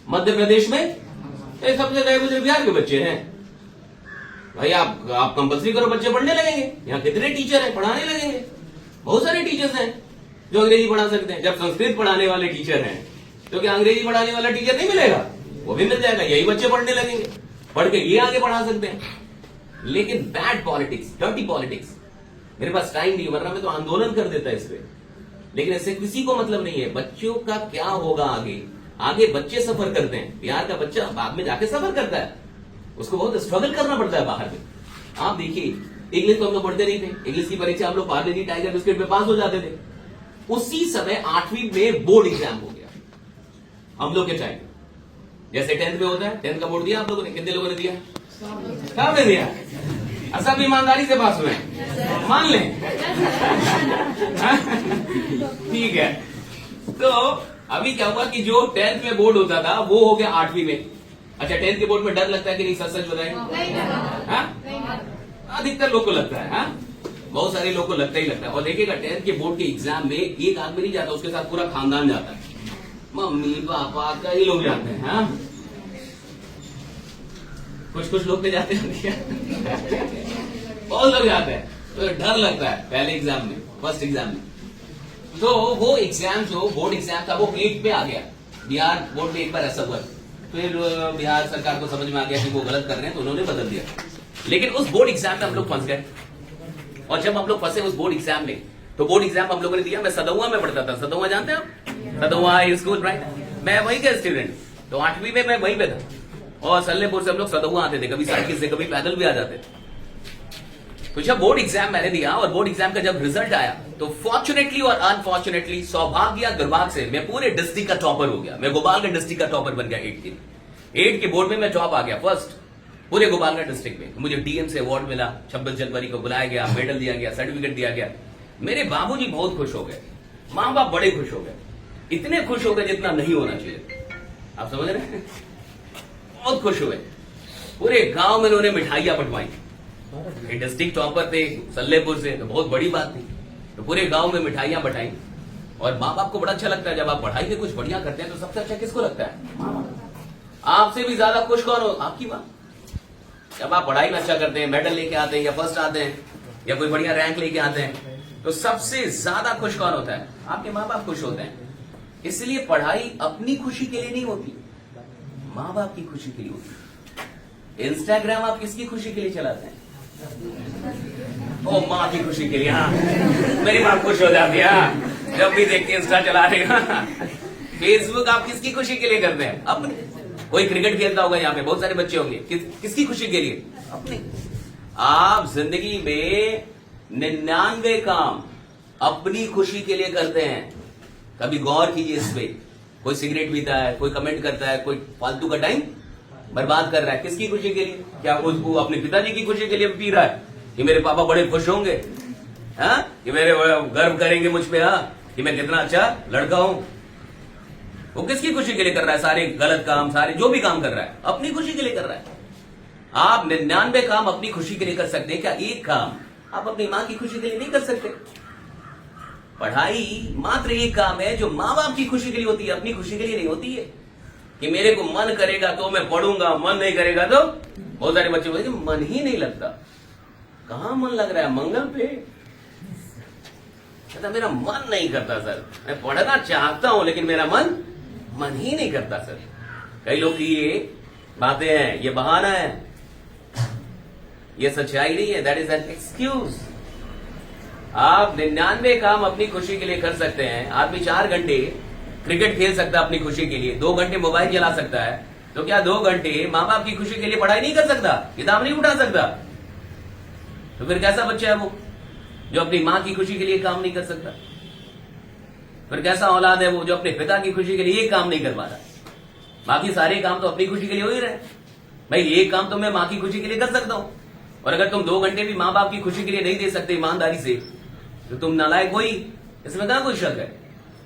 मध्य प्रदेश में ये सबसे रहे गुजरे बिहार के बच्चे हैं। भाई आप कंपलसरी करो, बच्चे पढ़ने लगेंगे। यहाँ कितने टीचर हैं, पढ़ाने लगेंगे। बहुत सारे टीचर्स हैं जो अंग्रेजी पढ़ा सकते हैं। जब संस्कृत पढ़ाने वाले टीचर हैं तो क्या अंग्रेजी पढ़ाने वाला टीचर नहीं मिलेगा? वो भी मिल जाएगा, यही बच्चे पढ़ने लगेंगे, पढ़ के ये आगे पढ़ा सकते हैं। लेकिन बैड पॉलिटिक्स, डर्टी पॉलिटिक्स, मेरे पास टाइम नहीं, वरना मैं तो आंदोलन कर देता है इस पे। लेकिन ऐसे किसी को मतलब नहीं है। बच्चों का क्या होगा आगे? आगे बच्चे सफर करते हैं। बिहार का बच्चा बाद में जाके सफर करता है, उसको बहुत स्ट्रगल करना पड़ता है बाहर में। आप देखिए, इंग्लिश तो हम लोग पढ़ते नहीं थे, इंग्लिश की परीक्षा हम लोग पार्ले जी टाइगर बिस्किट पे पास हो जाते थे। उसी समय 8वीं में बोर्ड एग्जाम हो गया हम लोग के टाइम, जैसे 10th में होता है। 10th का बोर्ड दिया आप लोगों ने? कितने लोगों ने दिया? सबने दिया। सब ईमानदारी से पास हुए हैं, मान लें। ठीक है, तो अभी क्या हुआ कि जो 10th में बोर्ड होता था वो हो गया 8वीं में। अच्छा, 10th के बोर्ड में डर लगता है कि नहीं? सच सच बताएंगे? अधिकतर लोग को लगता है, हाँ? बहुत सारे लोग को लगता ही लगता है। और देखिएगा 10th के बोर्ड के एग्जाम में एक आदमी नहीं जाता, उसके साथ पूरा खानदान जाता है, मम्मी पापा कई लोग जाते हैं, हाँ? कुछ लोग तो जाते हैं, बहुत लोग जाते हैं। तो डर लगता है पहले एग्जाम में, फर्स्ट एग्जाम में। तो वो एग्जाम जो बोर्ड एग्जाम था वो 8 पे आ गया। बिहार बोर्ड में एक बार ऐसा हुआ, फिर बिहार सरकार को समझ में आ गया कि वो गलत कर रहे हैं, तो उन्होंने बदल दिया। लेकिन उस बोर्ड एग्जाम में हम लोग फंस गए। और जब हम लोग फंसे उस बोर्ड एग्जाम में, तो बोर्ड एग्जाम हम लोगों ने दिया। मैं सदौआ में पढ़ता था, सदौआ जानते हैं आप? सदौआ हाई स्कूल, राइट? मैं वहीं का स्टूडेंट, तो 8वीं में मैं वहीं पे था। और सल्लेपुर से हम लोग सदौआ आते थे, कभी साइकिल से कभी पैदल भी आ जाते थे। तो जब बोर्ड एग्जाम मैंने दिया और बोर्ड एग्जाम का जब रिजल्ट आया, तो फॉर्चुनेटली और अनफॉर्चुनेटली, सौभाग्य या दुर्भाग्य से, मैं पूरे डिस्ट्रिक्ट का टॉपर हो गया। मैं गोपालगंज डिस्ट्रिक्ट का टॉपर बन गया 8 के बोर्ड में। मैं टॉप आ गया, फर्स्ट पूरे गोपालगंज डिस्ट्रिक्ट में। मुझे डीएम से अवार्ड मिला, 26 जनवरी को बुलाया गया, मेडल दिया गया, सर्टिफिकेट दिया गया। मेरे बाबूजी बहुत खुश हो गए, माँ बाप बड़े खुश हो गए, इतने खुश हो गए जितना नहीं होना चाहिए। आप समझ रहे हैं? बहुत खुश हुए। पूरे गांव में उन्होंने मिठाइयां बंटवाई। डिस्ट्रिक्ट टॉपर थे सल्लेपुर से, तो बहुत बड़ी बात थी। तो पूरे गांव में मिठाइयां बंटाई। और माँ बाप को बड़ा अच्छा लगता है जब आप पढ़ाई में कुछ बढ़िया करते हैं, तो सबसे अच्छा किसको लगता है? आपसे भी ज्यादा खुश कौन हो? आपकी माँ। जब आप पढ़ाई में अच्छा करते हैं, मेडल लेके आते हैं या फर्स्ट आते हैं या कोई बढ़िया रैंक लेके आते हैं, तो सबसे ज्यादा खुश कौन होता है? आपके माँ बाप खुश होते हैं। इसलिए पढ़ाई अपनी खुशी के लिए नहीं होती, माँ बाप की खुशी के लिए होती है। इंस्टाग्राम आप किसकी खुशी के लिए चलाते हैं? ओ, माँ की खुशी के लिए। हाँ, मेरी माँ खुश हो जाती है, हाँ, जब भी देखती है इंस्टा चला रही है। फेसबुक आप किसकी खुशी के लिए करते हैं? अपनी। कोई क्रिकेट खेलता होगा यहाँ पे, बहुत सारे बच्चे होंगे, किसकी खुशी के लिए? अपनी। आप जिंदगी में 99 काम अपनी खुशी के लिए करते हैं। कभी गौर कीजिए इस पे। कोई सिगरेट पीता है, कोई कमेंट करता है, कोई फालतू का टाइम बर्बाद कर रहा है, किसकी खुशी के लिए? क्या उसको अपने पिताजी की खुशी के लिए पी रहा है कि मेरे पापा बड़े खुश होंगे, हाँ, कि मेरे गर्व करेंगे मुझ पे, हाँ, कि मैं कितना अच्छा लड़का हूं? वो किसकी खुशी के लिए कर रहा है? सारे गलत काम, सारे जो भी काम कर रहा है अपनी खुशी के लिए कर रहा है। आप 99 काम अपनी खुशी के लिए कर सकते हैं, क्या एक काम आप अपनी माँ की खुशी के लिए नहीं कर सकते? पढ़ाई मात्र एक काम है जो माँ बाप की खुशी के लिए होती है, अपनी खुशी के लिए नहीं होती है। कि मेरे को मन करेगा तो मैं पढ़ूंगा, मन नहीं करेगा तो। बहुत सारे बच्चे बोलते मन ही नहीं लगता। कहां मन लग रहा है? मंगल पे। कहता मेरा मन नहीं करता सर, मैं पढ़ना चाहता हूं लेकिन मेरा मन ही नहीं करता सर। कई लोग की ये बातें हैं, ये बहाना है, ये सच्चाई नहीं है। That is an excuse. आप 99 काम अपनी खुशी के लिए कर सकते हैं। आदमी 4 घंटे क्रिकेट खेल सकता है अपनी खुशी के लिए, 2 घंटे मोबाइल चला सकता है, तो क्या 2 घंटे माँ बाप की खुशी के लिए पढ़ाई नहीं कर सकता? किताब नहीं उठा सकता? तो फिर कैसा बच्चा है वो जो अपनी माँ की खुशी के लिए काम नहीं कर सकता? फिर कैसा औलाद है वो जो अपने पिता की खुशी के लिए एक काम नहीं कर पा रहा? बाकी सारे काम तो अपनी खुशी के लिए हो ही रहे। भाई एक काम तो मैं माँ की खुशी के लिए कर सकता हूं, और अगर तुम 2 घंटे भी माँ बाप की खुशी के लिए नहीं दे सकते ईमानदारी से, तो तुम नालायक हो ही। इसमें कहां कोई शक है?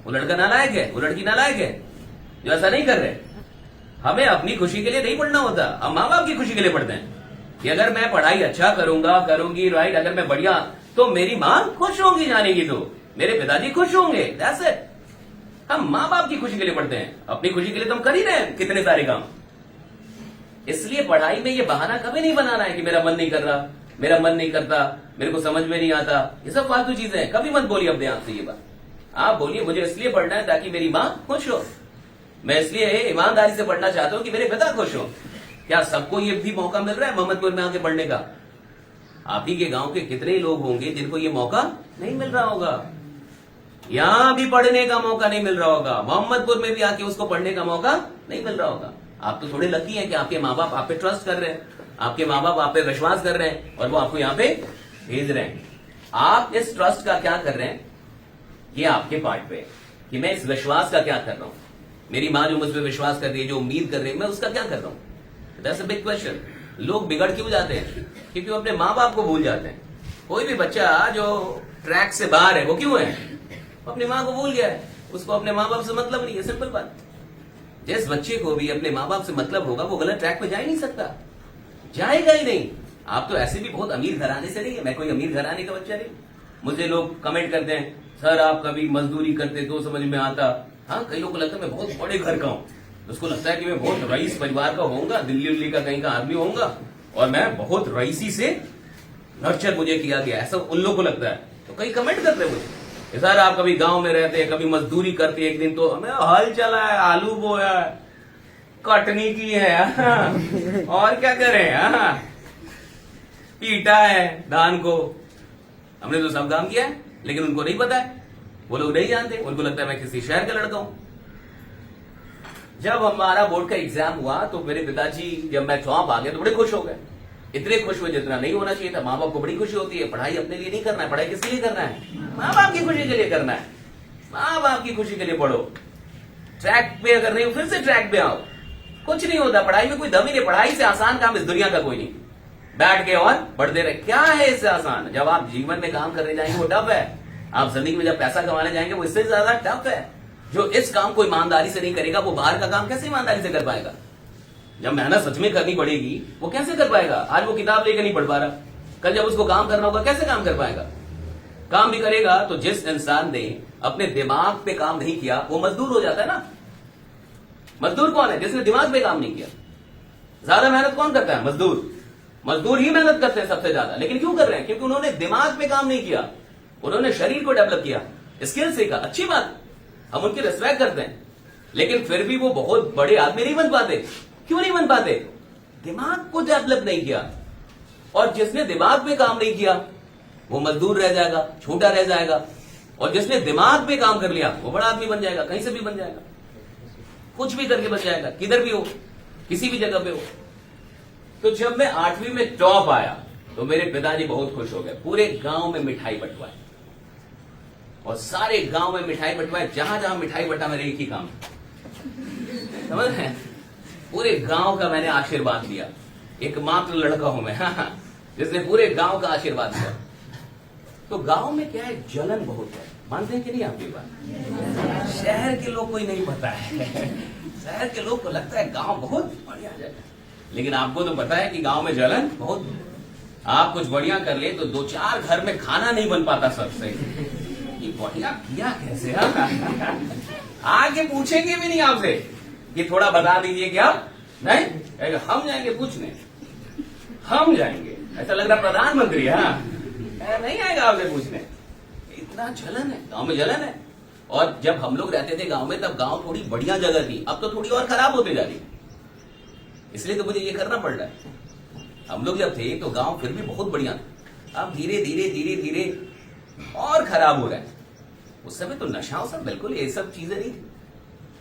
वो लड़का नालायक है, वो लड़की नालायक है जो ऐसा नहीं कर रहे। हमें अपनी खुशी के लिए नहीं पढ़ना होता, हम माँ बाप की खुशी के लिए पढ़ते हैं कि अगर मैं पढ़ाई अच्छा करूंगी, राइट, अगर मैं बढ़िया, तो मेरी माँ खुश होंगी, जानेगी, तो मेरे पिताजी खुश होंगे। That's it. हम माँ बाप की खुशी के लिए पढ़ते हैं, अपनी खुशी के लिए तो हम कर ही रहे हैं कितने सारे काम। इसलिए पढ़ाई में ये बहाना कभी नहीं बनाना है कि मेरा मन नहीं कर रहा, मेरा मन नहीं करता, मेरे को समझ में नहीं आता। ये सब फालतू चीजें हैं, कभी मत बोलिए अपने आप से ये बात। आप बोलिए मुझे इसलिए पढ़ना है ताकि मेरी माँ खुश हो, मैं इसलिए ईमानदारी से पढ़ना चाहता हूं कि मेरे पिता खुश हो। क्या सबको ये भी मौका मिल रहा है मोहम्मदपुर में आके पढ़ने का? आप ही के गांव के कितने लोग होंगे जिनको ये मौका नहीं मिल रहा होगा? यहां भी पढ़ने का मौका नहीं मिल रहा होगा, मोहम्मदपुर में भी आके उसको पढ़ने का मौका नहीं मिल रहा होगा। आप तो थोड़े लकी हैं कि आपके माँ बाप आप पे ट्रस्ट कर रहे हैं, आपके माँ बाप आप पे विश्वास कर रहे हैं और वो आपको यहाँ पे भेज रहे हैं। आप इस ट्रस्ट का क्या कर रहे हैं, ये आपके पार्ट पे है कि मैं इस विश्वास का क्या कर रहा हूं। मेरी माँ जो मुझ पर विश्वास कर रही है, जो उम्मीद कर रही है, मैं उसका क्या कर रहा हूं? That's a big question. लोग बिगड़ क्यों जाते हैं? क्योंकि वो अपने माँ बाप को भूल जाते हैं। कोई भी बच्चा जो ट्रैक से बाहर है वो क्यों है? वो अपनी माँ को भूल गया है, उसको अपने माँ बाप से मतलब नहीं है। सिंपल बात। जिस बच्चे को भी अपने माँ बाप से मतलब होगा वो गलत ट्रैक पे जा ही नहीं सकता, जाएगा ही नहीं। आप तो ऐसे भी बहुत अमीर घराने से नहीं है, मैं कोई अमीर घराने का बच्चा नहीं। मुझे लोग कमेंट करते हैं, सर आप कभी मजदूरी करते तो समझ में आता। हाँ, कई लोगों को लगता है मैं बहुत बड़े घर का हूँ, उसको लगता है कि मैं बहुत रईस परिवार का होऊंगा, दिल्ली उल्ली का कहीं का आदमी होऊंगा और मैं बहुत रईसी से नर्चर मुझे किया गया, ऐसा उन लोगों को लगता है। तो कई कमेंट करते हैं मुझे, सर आप कभी गांव में रहते हैं, कभी मजदूरी करते हैं, एक दिन तो हमें हल चला है, आलू बोया है, कटनी की है, और क्या करें, पीटा है धान को। हमने तो सब काम किया है, लेकिन उनको नहीं पता है, वो लोग नहीं जानते, उनको लगता है मैं किसी शहर का लड़का हूं। जब हमारा बोर्ड का एग्जाम हुआ तो मेरे पिताजी, जब मैं टॉप आ गया तो बड़े खुश हो गए। इतने खुश हुए जितना नहीं होना चाहिए था। माँ बाप को बड़ी खुशी होती है, पढ़ाई अपने लिए नहीं करना है, पढ़ाई किसके लिए करना है? माँ बाप की खुशी के लिए करना है। माँ बाप की खुशी के लिए पढ़ो, ट्रैक पे अगर नहीं हो फिर से ट्रैक पे आओ। कुछ नहीं होता, पढ़ाई में कोई दम ही नहीं। पढ़ाई से आसान काम इस दुनिया का कोई नहीं। बैठ के और पढ़ते रहे, क्या है इससे आसान? जब आप जीवन में काम करने जाएंगे वो टफ है। आप जिंदगी में जब पैसा कमाने जाएंगे वो इससे ज्यादा टफ है। जो इस काम को ईमानदारी से नहीं करेगा वो बाहर का काम कैसे ईमानदारी से कर पाएगा? जब मेहनत सच में करनी पड़ेगी वो कैसे कर पाएगा? आज वो किताब लेकर नहीं पढ़ पा रहा, कल जब उसको काम करना होगा कैसे काम कर पाएगा? काम भी करेगा तो जिस इंसान ने अपने दिमाग पे काम नहीं किया वो मजदूर हो जाता है ना। मजदूर कौन है? जिसने दिमाग पे काम नहीं किया। ज्यादा मेहनत कौन करता है? मजदूर। मजदूर ही मेहनत करते हैं सबसे ज्यादा, लेकिन क्यों कर रहे हैं? क्योंकि उन्होंने दिमाग पे काम नहीं किया, उन्होंने शरीर को डेवलप किया, स्किल सीखा। अच्छी बात, हम उनकी रिस्पेक्ट करते हैं, लेकिन फिर भी वो बहुत बड़े आदमी नहीं बन पाते। क्यों नहीं बन पाते? दिमाग को डेवलप नहीं किया। और जिसने दिमाग पे काम नहीं किया वो मजदूर रह जाएगा, छोटा रह जाएगा। और जिसने दिमाग पे काम कर लिया वो बड़ा आदमी बन जाएगा, कहीं से भी बन जाएगा, कुछ भी करके बन जाएगा, किधर भी हो, किसी भी जगह पे हो। तो जब मैं 8वीं में टॉप आया तो मेरे पिताजी बहुत खुश हो गए। पूरे गांव में मिठाई बंटवाई और सारे गांव में मिठाई बंटवाई। जहां जहां मिठाई बंटा मेरे एक ही काम, समझ रहे हैं? पूरे गांव का मैंने आशीर्वाद लिया। एकमात्र लड़का हूं मैं, जिसने पूरे गांव का आशीर्वाद लिया। तो गांव में क्या है, जलन बहुत है। मानते हैं कि नहीं आप ये बात? शहर के लोग को ही नहीं पता है। शहर के लोग को लगता है गांव बहुत बढ़िया जगह है, लेकिन आपको तो पता है कि गांव में जलन बहुत। आप कुछ बढ़िया कर ले तो 2-4 घर में खाना नहीं बन पाता सबसे। ये बढ़िया किया कैसे? आगे पूछेंगे भी नहीं आपसे कि थोड़ा बता दीजिए क्या? नहीं, हम जाएंगे पूछने, हम जाएंगे। ऐसा लग रहा प्रधानमंत्री है, नहीं आएगा आपसे पूछने। इतना जलन है गांव में, जलन है। और जब हम लोग रहते थे गांव में तब गांव थोड़ी बढ़िया जगह थी, अब तो थोड़ी और खराब होती जा रही। इसलिए तो मुझे ये करना पड़ रहा है। हम लोग जब थे तो गांव फिर भी बहुत बढ़िया था, अब धीरे धीरे धीरे धीरे और खराब हो रहा है। उस समय तो नशा सब बिल्कुल ये सब चीजें नहीं थी,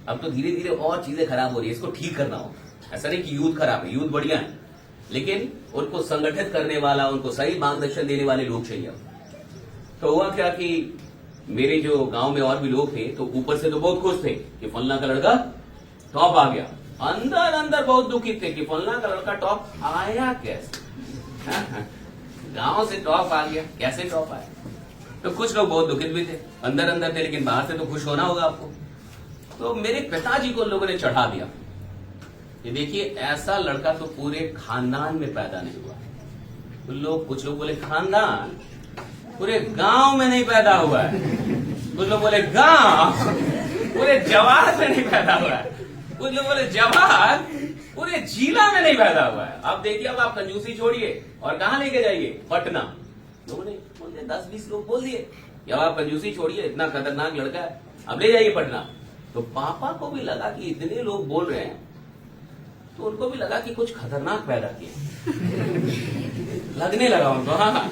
अब तो धीरे धीरे और चीजें खराब हो रही है। इसको ठीक करना हो। ऐसा नहीं कि यूथ खराब है, यूथ बढ़िया है, लेकिन उनको संगठित करने वाला, उनको सही मार्गदर्शन देने वाले लोग चाहिए। तो हुआ क्या कि मेरे जो गांव में और भी लोग थे तो ऊपर से तो बहुत खुश थे कि फलना का लड़का टॉप आ गया, अंदर अंदर बहुत दुखी थे कि फलना का लड़का टॉप आया कैसे? गांव से टॉप आ गया, कैसे टॉप आया? तो कुछ लोग बहुत दुखित भी थे, अंदर अंदर थे, लेकिन बाहर से तो खुश होना होगा आपको। तो मेरे पिताजी को लोगों ने चढ़ा दिया कि देखिए ऐसा लड़का तो पूरे खानदान में पैदा नहीं हुआ। तो लोग, कुछ लोग बोले खानदान, पूरे गांव में नहीं पैदा हुआ है। कुछ लोग बोले गांव, पूरे जवार में नहीं पैदा हुआ है। कुछ लोग बोले जवार, पूरे जिला में नहीं पैदा हुआ है। अब देखिए, अब आप कंजूसी छोड़िए और कहां लेके जाइए? पटना। लोगों ने बोलते 10-20 लोग बोल दिए कि अब आप कंजूसी छोड़िए, इतना खतरनाक लड़का है, अब ले जाइए पटना। तो पापा को भी लगा कि इतने लोग बोल रहे हैं, तो उनको भी लगा कि कुछ खतरनाक पैदा किया। लगने लगा उनको, हाँ,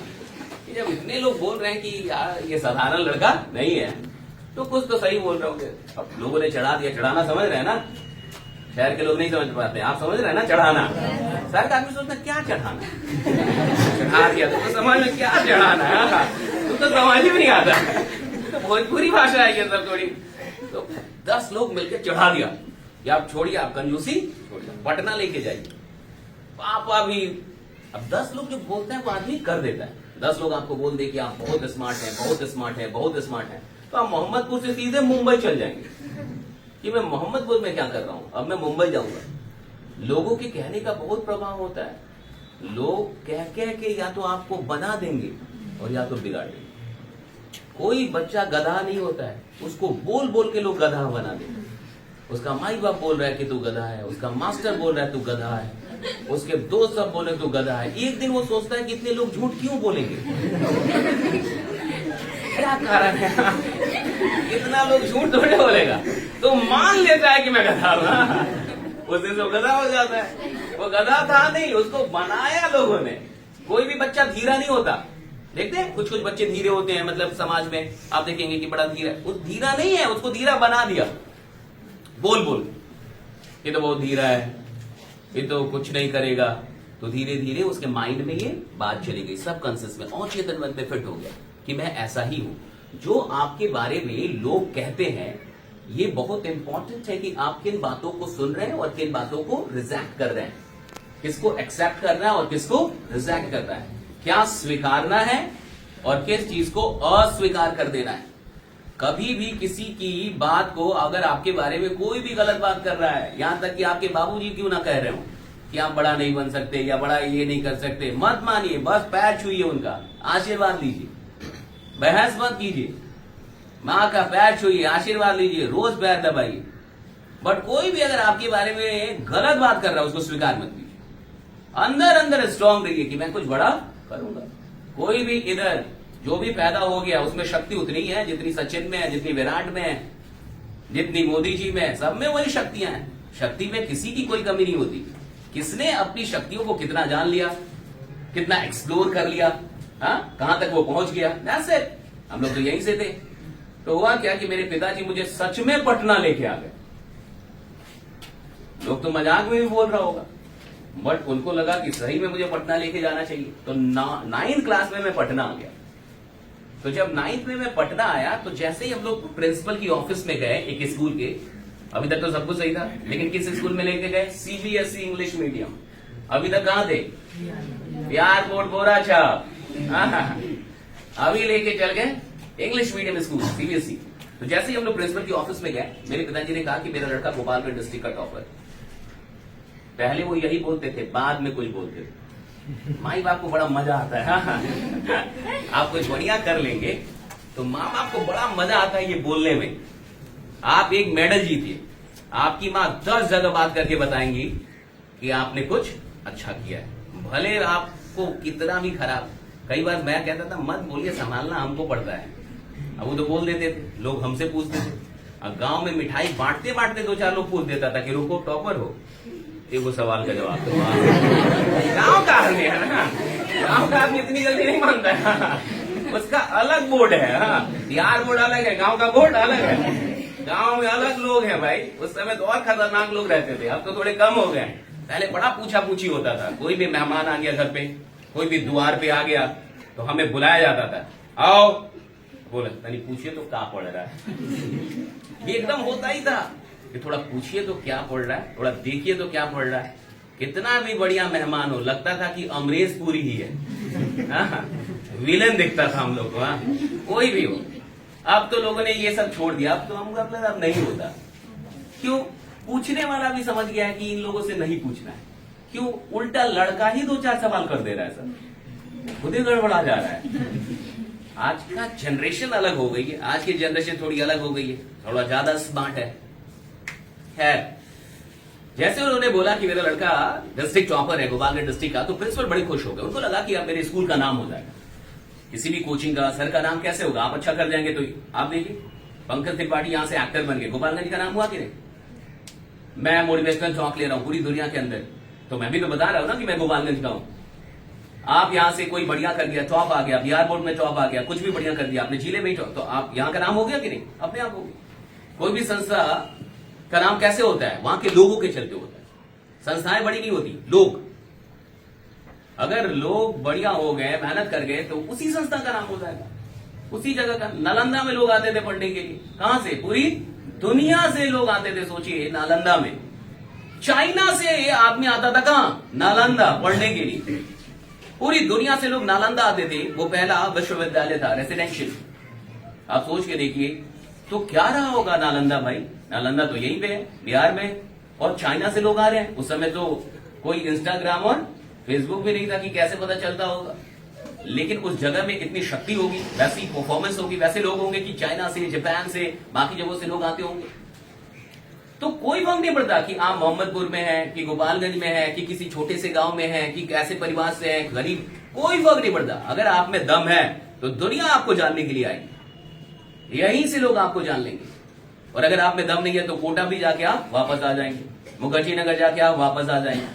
कि जब इतने लोग बोल रहे हैं कि यार ये साधारण लड़का नहीं है, तो कुछ तो सही बोल रहे होंगे। अब लोगों ने चढ़ा दिया। चढ़ाना समझ रहे हैं ना? शहर के लोग नहीं समझ पाते, आप समझ रहे हैं ना? चढ़ाना। शहर का आदमी सोचता क्या चढ़ाना, चढ़ा दिया तो समझ में क्या चढ़ाना है, तो समझ ही नहीं आता। तो भोजपुरी भाषा है ये सब थोड़ी। तो 10 लोग मिलकर चढ़ा दिया कि आप छोड़िए, आप कंजूसी छोड़िए, पटना लेके जाइए। पापा भी। अब 10 लोग जो बोलते हैं वो आदमी कर देता है। 10 लोग आपको बोल दे कि आप बहुत स्मार्ट हैं, बहुत स्मार्ट हैं, बहुत स्मार्ट हैं, तो आप मोहम्मदपुर से सीधे मुंबई चल जाएंगे कि मैं मोहम्मदपुर में क्या कर रहा हूं, अब मैं मुंबई जाऊंगा। लोगों के कहने का बहुत प्रभाव होता है। लोग कह कह के या तो आपको बना देंगे और या तो बिगाड़ देंगे। कोई बच्चा गधा नहीं होता है, उसको बोल बोल के लोग गधा बना देंगे। उसका माई बाप बोल रहा है कि तू गधा है, उसका मास्टर बोल रहा है तू गधा है, उसके दोस्त सब बोले तू गधा है। एक दिन वो सोचता है कि इतने लोग झूठ क्यों बोलेंगे, क्या कारण है, इतना लोग झूठ थोड़े बोलेगा, तो मान लेता है कि मैं गधा हूं। उस दिन तो गधा हो जाता है। वो गधा था नहीं, उसको बनाया लोगों ने। कोई भी बच्चा धीरा नहीं होता। देखते हैं कुछ कुछ बच्चे धीरे होते हैं, मतलब समाज में आप देखेंगे कि बड़ा धीरा, वो धीरा नहीं है, उसको धीरा बना दिया बोल बोल। ये तो बहुत धीरा है, ये तो कुछ नहीं करेगा, तो धीरे धीरे उसके माइंड में ये बात चली गई, सब कॉन्शियस में और चेतन मन पे फिट हो गया कि मैं ऐसा ही हूं। जो आपके बारे में लोग कहते हैं, ये बहुत इंपॉर्टेंट है कि आप किन बातों को सुन रहे हैं और किन बातों को रिजेक्ट कर रहे हैं, किसको एक्सेप्ट करना है और किसको रिजेक्ट करना है, क्या स्वीकारना है और किस चीज को अस्वीकार कर देना है। कभी भी किसी की बात को, अगर आपके बारे में कोई भी गलत बात कर रहा है, यहां तक कि आपके बाबूजी क्यों ना कह रहे हो कि आप बड़ा नहीं बन सकते या बड़ा ये नहीं कर सकते, मत मानिए, बस पैर छूइए उनका, आशीर्वाद लीजिए, बहस मत कीजिए, माँ का पैर छूइए, आशीर्वाद लीजिए, रोज पैर दबाइए। बट कोई भी अगर आपके बारे में गलत बात कर रहा है, उसको स्वीकार मत कीजिए। अंदर अंदर स्ट्रांग रहिए कि मैं कुछ बड़ा करूंगा। कोई भी इधर जो भी पैदा हो गया उसमें शक्ति उतनी ही है जितनी सचिन में है, जितनी विराट में है, जितनी मोदी जी में है, सब में वही शक्तियां हैं। शक्ति में किसी की कोई कमी नहीं होती। किसने अपनी शक्तियों को कितना जान लिया, कितना एक्सप्लोर कर लिया, हाँ, कहां तक वो पहुंच गया, दैट्स इट। हम लोग तो यहीं से थे। तो हुआ क्या कि मेरे पिताजी मुझे सच में पटना लेके आ गए। लोग तो मजाक में भी बोल रहा होगा, बट उनको लगा कि सही में मुझे पटना लेके जाना चाहिए। तो 9th क्लास में मैं पटना आ गया। तो जब 9th में मैं पटना आया, तो जैसे ही हम लोग प्रिंसिपल की ऑफिस में गए एक स्कूल के, अभी तक तो सब कुछ सही था, लेकिन किस स्कूल में लेके गए, सीबीएसई इंग्लिश मीडियम। अभी तक कहां थे, बिहार बोर्ड बोरा छाप, अभी लेके चल गए इंग्लिश मीडियम स्कूल सीबीएसई। तो जैसे ही हम लोग प्रिंसिपल की ऑफिस में गए, मेरे पिताजी ने कहा कि मेरा लड़का गोपालगंज डिस्ट्रिक्ट का टॉपर। पहले वो यही बोलते थे, बाद में कुछ बोलते थे। माई बाप को बड़ा मजा आता है, आप कुछ बढ़िया कर लेंगे तो माँ बाप को बड़ा मजा आता है ये बोलने में। आप एक मेडल जीतिए, आपकी माँ 10 जगह बात करके बताएंगी कि आपने कुछ अच्छा किया है, भले आपको कितना भी खराब। कई बार मैं कहता था मत बोलिए, संभालना हमको पड़ता है। अब वो तो बोल देते थे, लोग हमसे पूछते थे। अब गांव में मिठाई बांटते बांटते 2-4 लोग पूछ देता था कि रुको टॉपर हो, वो सवाल का जवाब दो। गांव का आदमी है ना, गांव का आदमी इतनी जल्दी नहीं मानता है, उसका अलग बोर्ड है। बिहार बोर्ड अलग है, गांव का बोर्ड अलग है। गांव में अलग लोग हैं भाई। उस समय तो और खतरनाक लोग रहते थे, अब तो थोड़े कम हो गए। पहले बड़ा पूछा पूछी होता था। कोई भी मेहमान आ गया घर पे, कोई भी द्वार पे आ गया तो हमें बुलाया जाता था, आओ, बोले तनी पूछिए तो क्या पड़ रहा है। ये एकदम होता ही था कि थोड़ा पूछिए तो क्या पड़ रहा है, थोड़ा देखिए तो क्या पड़ रहा है। कितना भी बढ़िया मेहमान हो, लगता था कि अमरीश पुरी ही है, विलन दिखता था हम लोग को, कोई भी हो। अब तो लोगों ने ये सब छोड़ दिया, अब तो हमको अब नहीं होता। क्यों? पूछने वाला भी समझ गया है कि इन लोगों से नहीं पूछना है। क्यों? उल्टा लड़का ही 2-4 सवाल कर दे रहा है, सब खुद ही गड़बड़ा जा रहा है। आज का जनरेशन अलग हो गई है, आज की जनरेशन थोड़ी अलग हो गई है, थोड़ा ज्यादा स्मार्ट है। खैर, जैसे उन्होंने बोला कि मेरा लड़का डिस्ट्रिक्ट टॉपर है गोपालगंज डिस्ट्रिक्ट का, तो प्रिंसिपल बड़े खुश हो गए। उनको लगा कि अब मेरे स्कूल का नाम हो जाएगा। किसी भी कोचिंग का सर का नाम कैसे होगा, आप अच्छा कर जाएंगे तो आप देखिए, पंकज त्रिपाठी यहां से एक्टर बन गए, गोपालगंज का नाम हुआ कि नहीं। मैं मोटिवेशनल टॉक ले रहा हूं पूरी दुनिया के अंदर, तो मैं भी तो बता रहा हूं ना कि मैं गोपालगंज का हूं। आप यहां से कोई बढ़िया कर दिया, टॉप आ गया, बिहार बोर्ड में टॉप आ गया, कुछ भी बढ़िया कर दिया आपने, जिले में टॉप, तो आप यहां का नाम हो गया कि नहीं, अपने आप हो गया। कोई भी संस्था का नाम कैसे होता है, वहां के लोगों के चलते होता है। संस्थाएं बड़ी नहीं होती, लोग। अगर लोग बढ़िया हो गए, मेहनत कर गए, तो उसी संस्था का नाम हो जाएगा, उसी जगह का। नालंदा में लोग आते थे पढ़ने के लिए, कहां से, पूरी दुनिया से लोग आते थे। सोचिए, नालंदा में चाइना से ये आदमी आता था कहां? नालंदा पढ़ने के लिए। पूरी दुनिया से लोग नालंदा आते थे। वो पहला विश्वविद्यालय था, रेसिडेंशियल। आप सोच के देखिए तो क्या रहा होगा नालंदा भाई। नालंदा तो यहीं पे है, बिहार में, और चाइना से लोग आ रहे हैं। उस समय तो कोई इंस्टाग्राम और फेसबुक भी नहीं था कि कैसे पता चलता होगा। लेकिन उस जगह में इतनी शक्ति होगी, वैसी परफॉर्मेंस होगी, वैसे लोग होंगे कि चाइना से, जापान से, बाकी जगहों से लोग आते होंगे। तो कोई फर्क नहीं पड़ता कि आप मोहम्मदपुर में हैं, कि गोपालगंज में हैं, कि किसी छोटे से गांव में हैं, कि कैसे परिवार से हैं, गरीब, कोई फर्क नहीं पड़ता। अगर आप में दम है तो दुनिया आपको जानने के लिए आएगी, यहीं से लोग आपको जान लेंगे। और अगर आप में दम नहीं है तो कोटा भी जाके आप वापस आ जाएंगे, मुखर्जी नगर जाके आप वापस आ जाएंगे।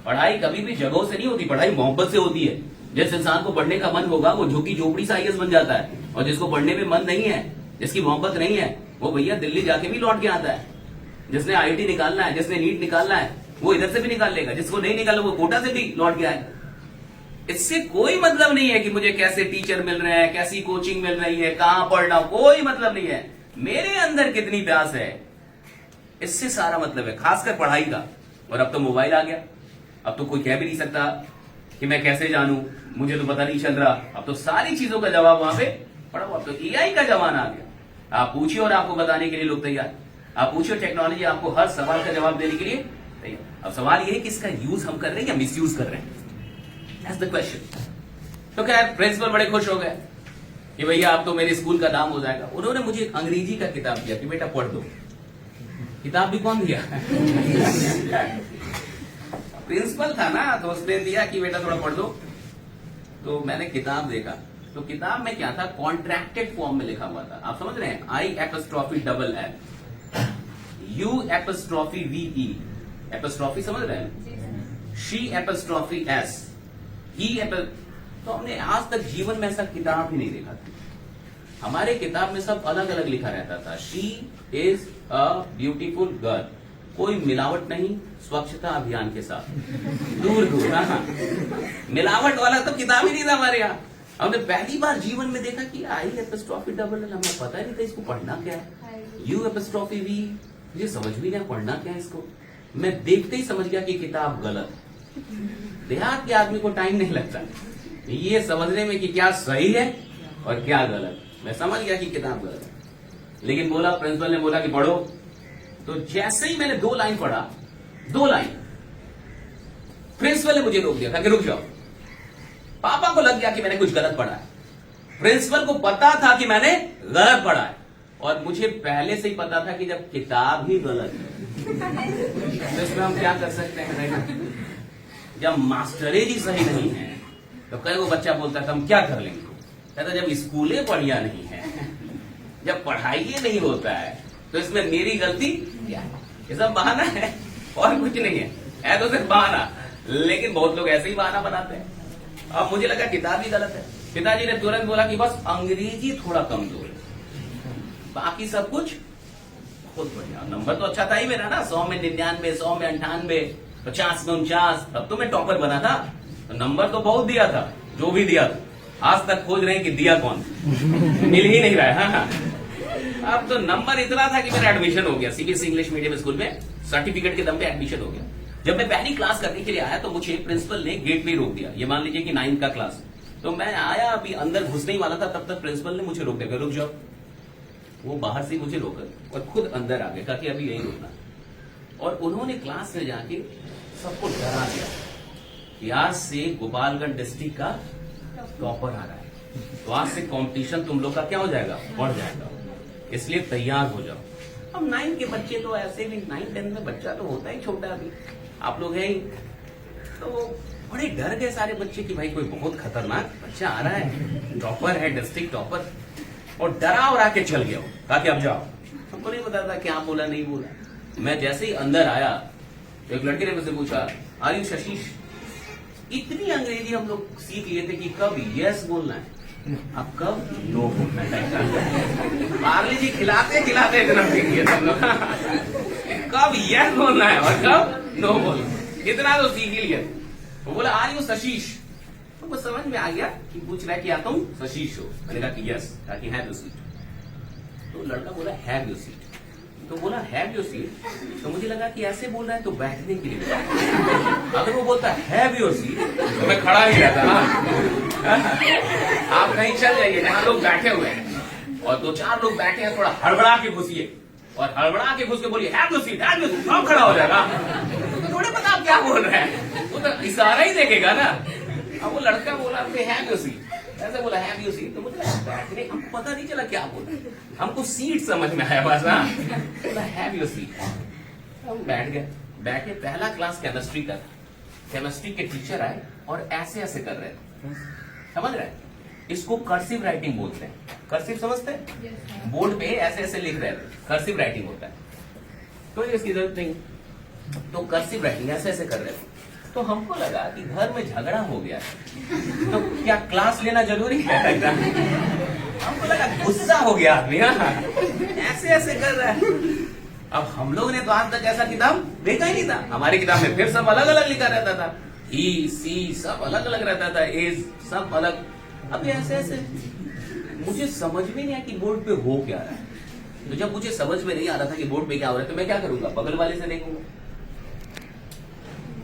पढ़ाई कभी भी जगहों से नहीं होती, पढ़ाई मोहब्बत से होती है। जिस इंसान को पढ़ने का मन होगा वो झुग्गी झोपड़ी सा आईएएस बन जाता है, और जिसको पढ़ने में मन नहीं है, जिसकी मोहब्बत नहीं है, वो भैया दिल्ली जाके भी लौट के आता है। जिसने आईआईटी निकालना है, जिसने नीट निकालना है, वो इधर से भी निकाल लेगा, जिसको नहीं निकालना वो कोटा से भी लौट के आएगा। इससे कोई मतलब नहीं है कि मुझे कैसे टीचर मिल रहे हैं, कैसी कोचिंग मिल रही है, कहां पढ़ना, कोई मतलब नहीं है। मेरे अंदर कितनी प्यास है, इससे सारा मतलब है, खासकर पढ़ाई का। और अब तो मोबाइल आ गया, अब तो कोई कह भी नहीं सकता कि मैं कैसे जानूं, मुझे तो पता नहीं चल रहा। अब तो सारी चीजों का जवाब वहां पे पड़ा हुआ। अब तो एआई का जमाना आ गया। आप पूछिए और आपको बताने के लिए लोग तैयार। आप पूछिए, टेक्नोलॉजी आपको हर सवाल का जवाब देने के लिए तैयार। अब सवाल यह है कि इसका यूज हम कर रहे हैं या मिसयूज कर रहे हैं, दैट्स द क्वेश्चन। तो खैर प्रिंसिपल बड़े खुश हो गए कि भैया आप तो मेरे स्कूल का नाम हो जाएगा। उन्होंने मुझे एक अंग्रेजी का किताब दिया कि बेटा पढ़ दो। किताब भी कौन दिया? प्रिंसिपल था ना, तो उसने दिया कि बेटा थोड़ा पढ़ दो। तो मैंने किताब देखा, तो किताब में क्या था, कॉन्ट्रैक्टेड फॉर्म में लिखा हुआ था। आप समझ रहे हैं, I_L U_VE एपोस्ट्रॉफी समझ रहे हैं, She_S ही। तो हमने आज तक जीवन में ऐसा किताब ही नहीं देखा था। हमारे किताब में सब अलग अलग लिखा रहता था। She is a beautiful girl, कोई मिलावट नहीं, स्वच्छता अभियान के साथ, दूर दूर। हाँ, मिलावट वाला तो किताब ही नहीं था हमारे यहाँ। हमने पहली बार जीवन में देखा कि I_L हमें पता नहीं था इसको पढ़ना क्या है। U_V मुझे समझ भी नहीं पढ़ना क्या है इसको। मैं देखते ही समझ गया कि किताब गलत। देहात के आदमी को टाइम नहीं लगता ये समझने में कि क्या सही है और क्या गलत। मैं समझ गया कि किताब गलत है, लेकिन बोला, प्रिंसिपल ने बोला कि पढ़ो। तो जैसे ही मैंने 2 लाइन पढ़ा, 2 लाइन, प्रिंसिपल ने मुझे रोक दिया था कि रुक जाओ। पापा को लग गया कि मैंने कुछ गलत पढ़ा है, प्रिंसिपल को पता था कि मैंने गलत पढ़ा है, और मुझे पहले से ही पता था कि जब किताब ही गलत है तो इसमें हम क्या कर सकते हैं। जब मास्टरेज ही सही नहीं है तो कई वो बच्चा बोलता था हम क्या कर लेंगे। कहता जब स्कूलें बढ़िया नहीं है, जब पढ़ाई नहीं होता है, तो इसमें मेरी गलती क्या है। ये सब बहाना है और कुछ नहीं है तो सिर्फ बहाना। लेकिन बहुत लोग ऐसे ही बहाना बनाते हैं। अब मुझे लगा किताब ही गलत है। पिताजी ने तुरंत बोला कि बस अंग्रेजी थोड़ा कमजोर है, बाकी सब कुछ बहुत बढ़िया। नंबर तो अच्छा था ही मेरा ना, 100 में 99, 100 में 98, 50 में 49, तब तो मैं टॉपर बना था। तो नंबर तो बहुत दिया था, जो भी दिया था। आज तक खोज रहे हैं कि दिया कौन, मिल ही नहीं रहा है। हाँ। अब तो नंबर इतना था कि मेरा एडमिशन हो गया सीबीएसई इंग्लिश मीडियम स्कूल में, सर्टिफिकेट के दम पे एडमिशन हो गया। जब मैं पहली क्लास करने के लिए आया तो मुझे प्रिंसिपल ने गेट पे रोक दिया। ये मान लीजिए कि 9th का क्लास, तो मैं आया, अभी अंदर घुसने ही वाला था, तब तक प्रिंसिपल ने मुझे रोक दिया, रुक जाओ। वो बाहर से मुझे रोका और खुद अंदर आ गए, कहा कि अभी यही रुकना। और उन्होंने क्लास में जाके सबको डरा दिया कि आज से गोपालगंज डिस्ट्रिक्ट का टॉपर आ रहा है, तो आज से कंपटीशन तुम लोग का क्या हो जाएगा, बढ़ जाएगा, इसलिए तैयार हो जाओ। अब 9 के बच्चे तो ऐसे भी, 9-10 में बच्चा तो होता ही छोटा, अभी आप लोग हैं ही, तो बड़े डर गए सारे बच्चे कि भाई कोई बहुत खतरनाक बच्चा आ रहा है, टॉपर है, डिस्ट्रिक्ट टॉपर। और डरा और आके चल गया, कहा कि अब जाओ। हमको नहीं पता था क्या बोला नहीं बोला। मैं जैसे ही अंदर आया तो एक लड़के ने मुझसे पूछा, आर यू शशीश। इतनी अंग्रेजी हम लोग सीख लिए थे कि कब यस बोलना है, अब कब नो बोलना है। पार्ले जी खिलाते खिलाते इतना सीख लिए हम लोग, कब यस बोलना है और कब नो बोलना, इतना तो सीख ही लिया। वो बोला आर यू शशीश, तो मुझे समझ में आ गया कि पूछ रहा है कि तुम शशीश हो। मैंने कहा कि यस, कहा कि हैव यू सीट। तो लड़का बोला हैव यू सीट। तो बोला हैव योर सीट, तो मुझे लगा कि ऐसे बोल रहा है तो बैठने के लिए। अगर वो बोलता हैव योर सीट तो मैं खड़ा नहीं रहता। आप कहीं चल जाइए जहां लोग बैठे हुए हैं और 2-4 लोग बैठे हैं, थोड़ा हड़बड़ा के घुसिए और हड़बड़ा के घुस के बोलिए हैव योर सीट, सब खड़ा हो जाएगा। तो थोड़े पता आप क्या बोल रहे हैं, वो तो इशारा ही देखेगा ना। अब वो लड़का बोला हैव योर सीट, ऐसे बोला हैव योर सीट, तो मुझे बैठने हमको पता नहीं चला क्या बोला, हमको सीट समझ में आया बस। हाँ, बोला हैव योर सीट। हम बैठ गए, बैठे पहला क्लास केमिस्ट्री का, केमिस्ट्री के टीचर आए और ऐसे ऐसे कर रहे थे, समझ रहे हैं? इसको कर्सिव राइटिंग बोलते हैं। कर्सिव समझते हैं? बोर्ड पे ऐसे ऐसे लिख रहे थे, कर्सिव राइटिंग होता है। तो इसकी जरूरत नहीं, तो कर्सिव राइटिंग ऐसे ऐसे कर रहे थे। तो हमको लगा कि घर में झगड़ा हो गया, तो क्या क्लास लेना जरूरी है? हमको लगा गुस्सा हो गया आदमी, ऐसे ऐसे कर रहा है। अब हम लोग ने तो आज तक ऐसा किताब देखा ही नहीं था। हमारी किताब में फिर सब अलग अलग लिखा रहता था, ही सी सब अलग अलग रहता था, एज सब अलग। अब ऐसे ऐसे मुझे समझ में नहीं आया कि बोर्ड पे हो क्या रहा है। तो जब मुझे समझ में नहीं आ रहा था कि बोर्ड पे क्या हो रहा है, तो मैं क्या करूंगा, बगल वाले से देखूंगा।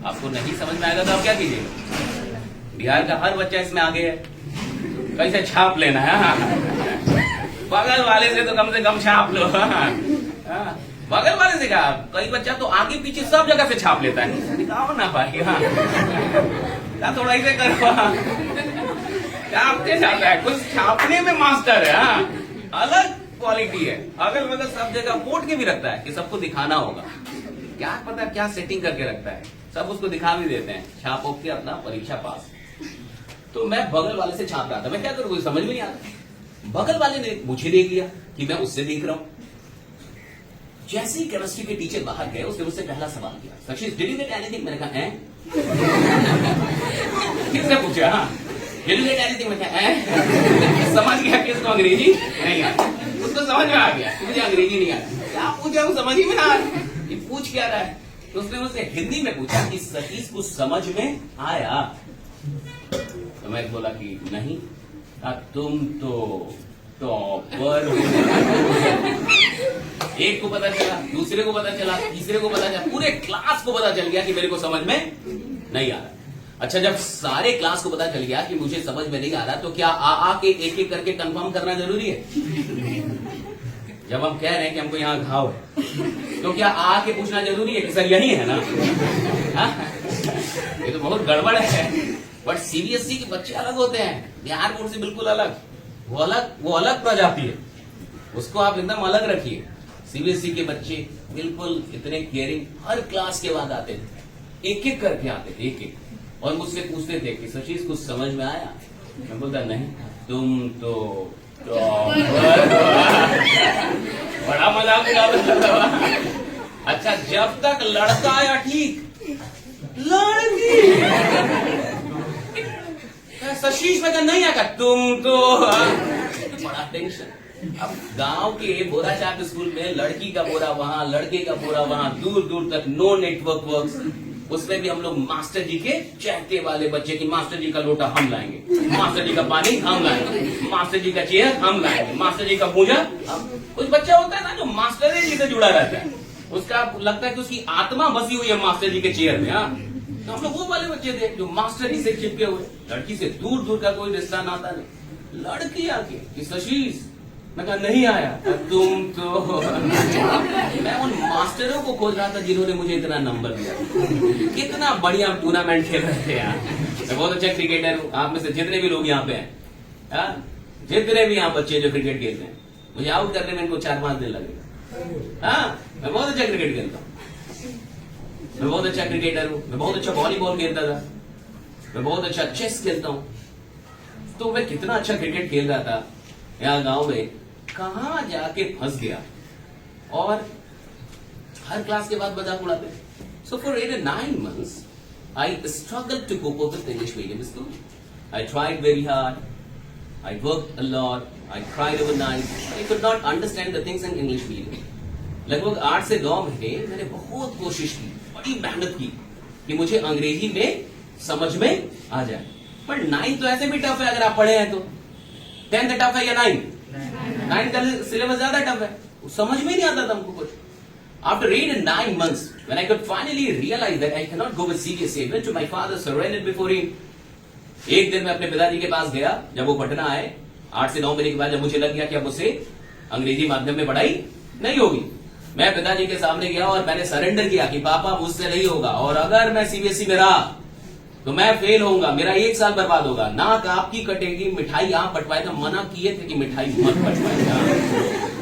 आपको नहीं समझ में आएगा तो आप क्या कीजिएगा? बिहार का हर बच्चा इसमें आगे है, कैसे छाप लेना है। बगल वाले से तो कम छाप लो। बगल वाले से कहा, कई बच्चा तो आगे पीछे सब जगह से छाप लेता है। दिखाओ ना भाई, थोड़ा इसे करो, छापते जाता है, कुछ छापने में मास्टर है। अलग क्वालिटी है, अगल बगल सब जगह पोट के भी रखता है कि सबको दिखाना होगा। क्या पता क्या सेटिंग करके रखता है, सब उसको दिखा भी देते हैं, छाप के अपना परीक्षा पास। तो मैं बगल वाले से छाप रहा था, मैं क्या करूं, समझ में नहीं आता। बगल वाले ने मुझे देख लिया कि मैं उससे देख रहा हूं। जैसे ही केमिस्ट्री के टीचर बाहर गए, उसने मुझसे पहला सवाल किया, सचिश डिड यू गेट एनीथिंग? मैंने कहा हैं। किसने पूछा? हाँ, डिड यू गेट एनीथिंग? मैंने कहा समझ गया कि उसको अंग्रेजी नहीं आता। उसको समझ में आ गया कि मुझे अंग्रेजी नहीं आता। क्या पूछा, समझ ही में ना आ रहा, ये पूछ क्या रहा है। तो उसने मुझसे हिंदी में पूछा कि सतीश को समझ में आया? तो मैं बोला कि नहीं। तुम तो टॉपर। एक को पता चला, दूसरे को पता चला, तीसरे को पता चला, पूरे क्लास को पता चल गया कि मेरे को समझ में नहीं आ रहा। अच्छा, जब सारे क्लास को पता चल गया कि मुझे समझ में नहीं आ रहा, तो क्या आ के एक एक करके कंफर्म करना जरूरी है? जब हम कह रहे हैं कि हमको यहाँ घाव है, तो क्या आके पूछना जरूरी है कि सर यही है ना? ये तो बहुत गड़बड़ है। बट सीबीएसई के बच्चे अलग होते हैं, बिहार बोर्ड से बिल्कुल अलग। वो अलग प्रजाति है, उसको आप एकदम अलग रखिए। सीबीएसई के बच्चे बिल्कुल इतने केयरिंग, हर क्लास के बाद आते थे, एक एक करके आते थे, एक एक, और मुझसे पूछते थे कि सचिश कुछ समझ में आया? मैं बोलता नहीं। तुम तो बड़ा मजाक उड़ा। अच्छा, जब तक लड़का आया ठीक, लड़की सशीश में नहीं आया, तुम तो बड़ा टेंशन। अब गांव के बोराचाप स्कूल में लड़की का बोरा वहां, लड़के का बोरा वहां, दूर दूर तक नो नेटवर्क वर्क्स। उसमें भी हम लोग मास्टर जी के चहते वाले बच्चे की, मास्टर जी का लोटा हम लाएंगे, मास्टर जी का पानी हम लाएंगे, मास्टर जी का चेयर हम लाएंगे, मास्टर जी का पूजा। कुछ बच्चा होता है ना जो मास्टर जी से जुड़ा रहता है, उसका लगता है कि उसकी आत्मा बसी हुई है मास्टर जी के चेयर में। हाँ, तो हम लोग वो वाले बच्चे थे जो मास्टर जी से चिपके हुए, लड़की से दूर दूर का कोई रिश्ता नाता नहीं। लड़की आके कि सशीश, मैं कहा नहीं आया। तुम तो मैं उन मास्टरों को खोज रहा था जिन्होंने मुझे इतना नंबर दिया। कितना बढ़िया टूर्नामेंट खेल रहे थे यार। मैं बहुत अच्छा क्रिकेटर हूँ। आप में से जितने भी लोग यहाँ पे हैं, जितने भी यहाँ बच्चे जो क्रिकेट खेलते हैं, मुझे आउट करने में इनको 4-5 दिन लगेगा। हाँ, मैं बहुत अच्छा क्रिकेट खेलता हूँ, मैं बहुत अच्छा क्रिकेटर हूँ, मैं बहुत अच्छा वॉलीबॉल खेलता था, मैं बहुत अच्छा चेस खेलता हूँ। तो मैं कितना अच्छा क्रिकेट खेल रहा था यहाँ गांव में, कहां जाके फंस गया। और हर क्लास के बाद मजाक उड़ाते। So for 8 or 9 months I struggled to cope up with English medium school. I tried very hard, I worked a lot, I cried overnight. I could not understand the things in English medium. लगभग 8 से 9 महीने मैंने बहुत कोशिश की, बड़ी मेहनत की कि मुझे अंग्रेजी में समझ में आ जाए। पर 9 तो ऐसे भी टफ है अगर आप पढ़े हैं तो। 10th टफ है या 9? 9 का सिलेबस ज्यादा टफ है, समझ में नहीं आता था हमको कुछ। After 8 and 9 months, when I could finally realize that I cannot go with CBSE, I went to my father, surrendered before him. एक दिन मैं अपने पिताजी के पास गया, जब वो पटना आए 8 से 9 महीने के बाद, जब मुझे लग गया कि अब मुझसे अंग्रेजी माध्यम में पढ़ाई नहीं होगी, मैं पिताजी के सामने गया और मैंने सरेंडर किया कि पापा मुझसे नहीं होगा, और अगर मैं सीबीएसई में रहा तो मैं फेल होऊंगा, मेरा 1 साल बर्बाद होगा, नाक आपकी कटेगी, मिठाई आप बंटवाए। तो मना किए थे कि मिठाई मत बंटवाए।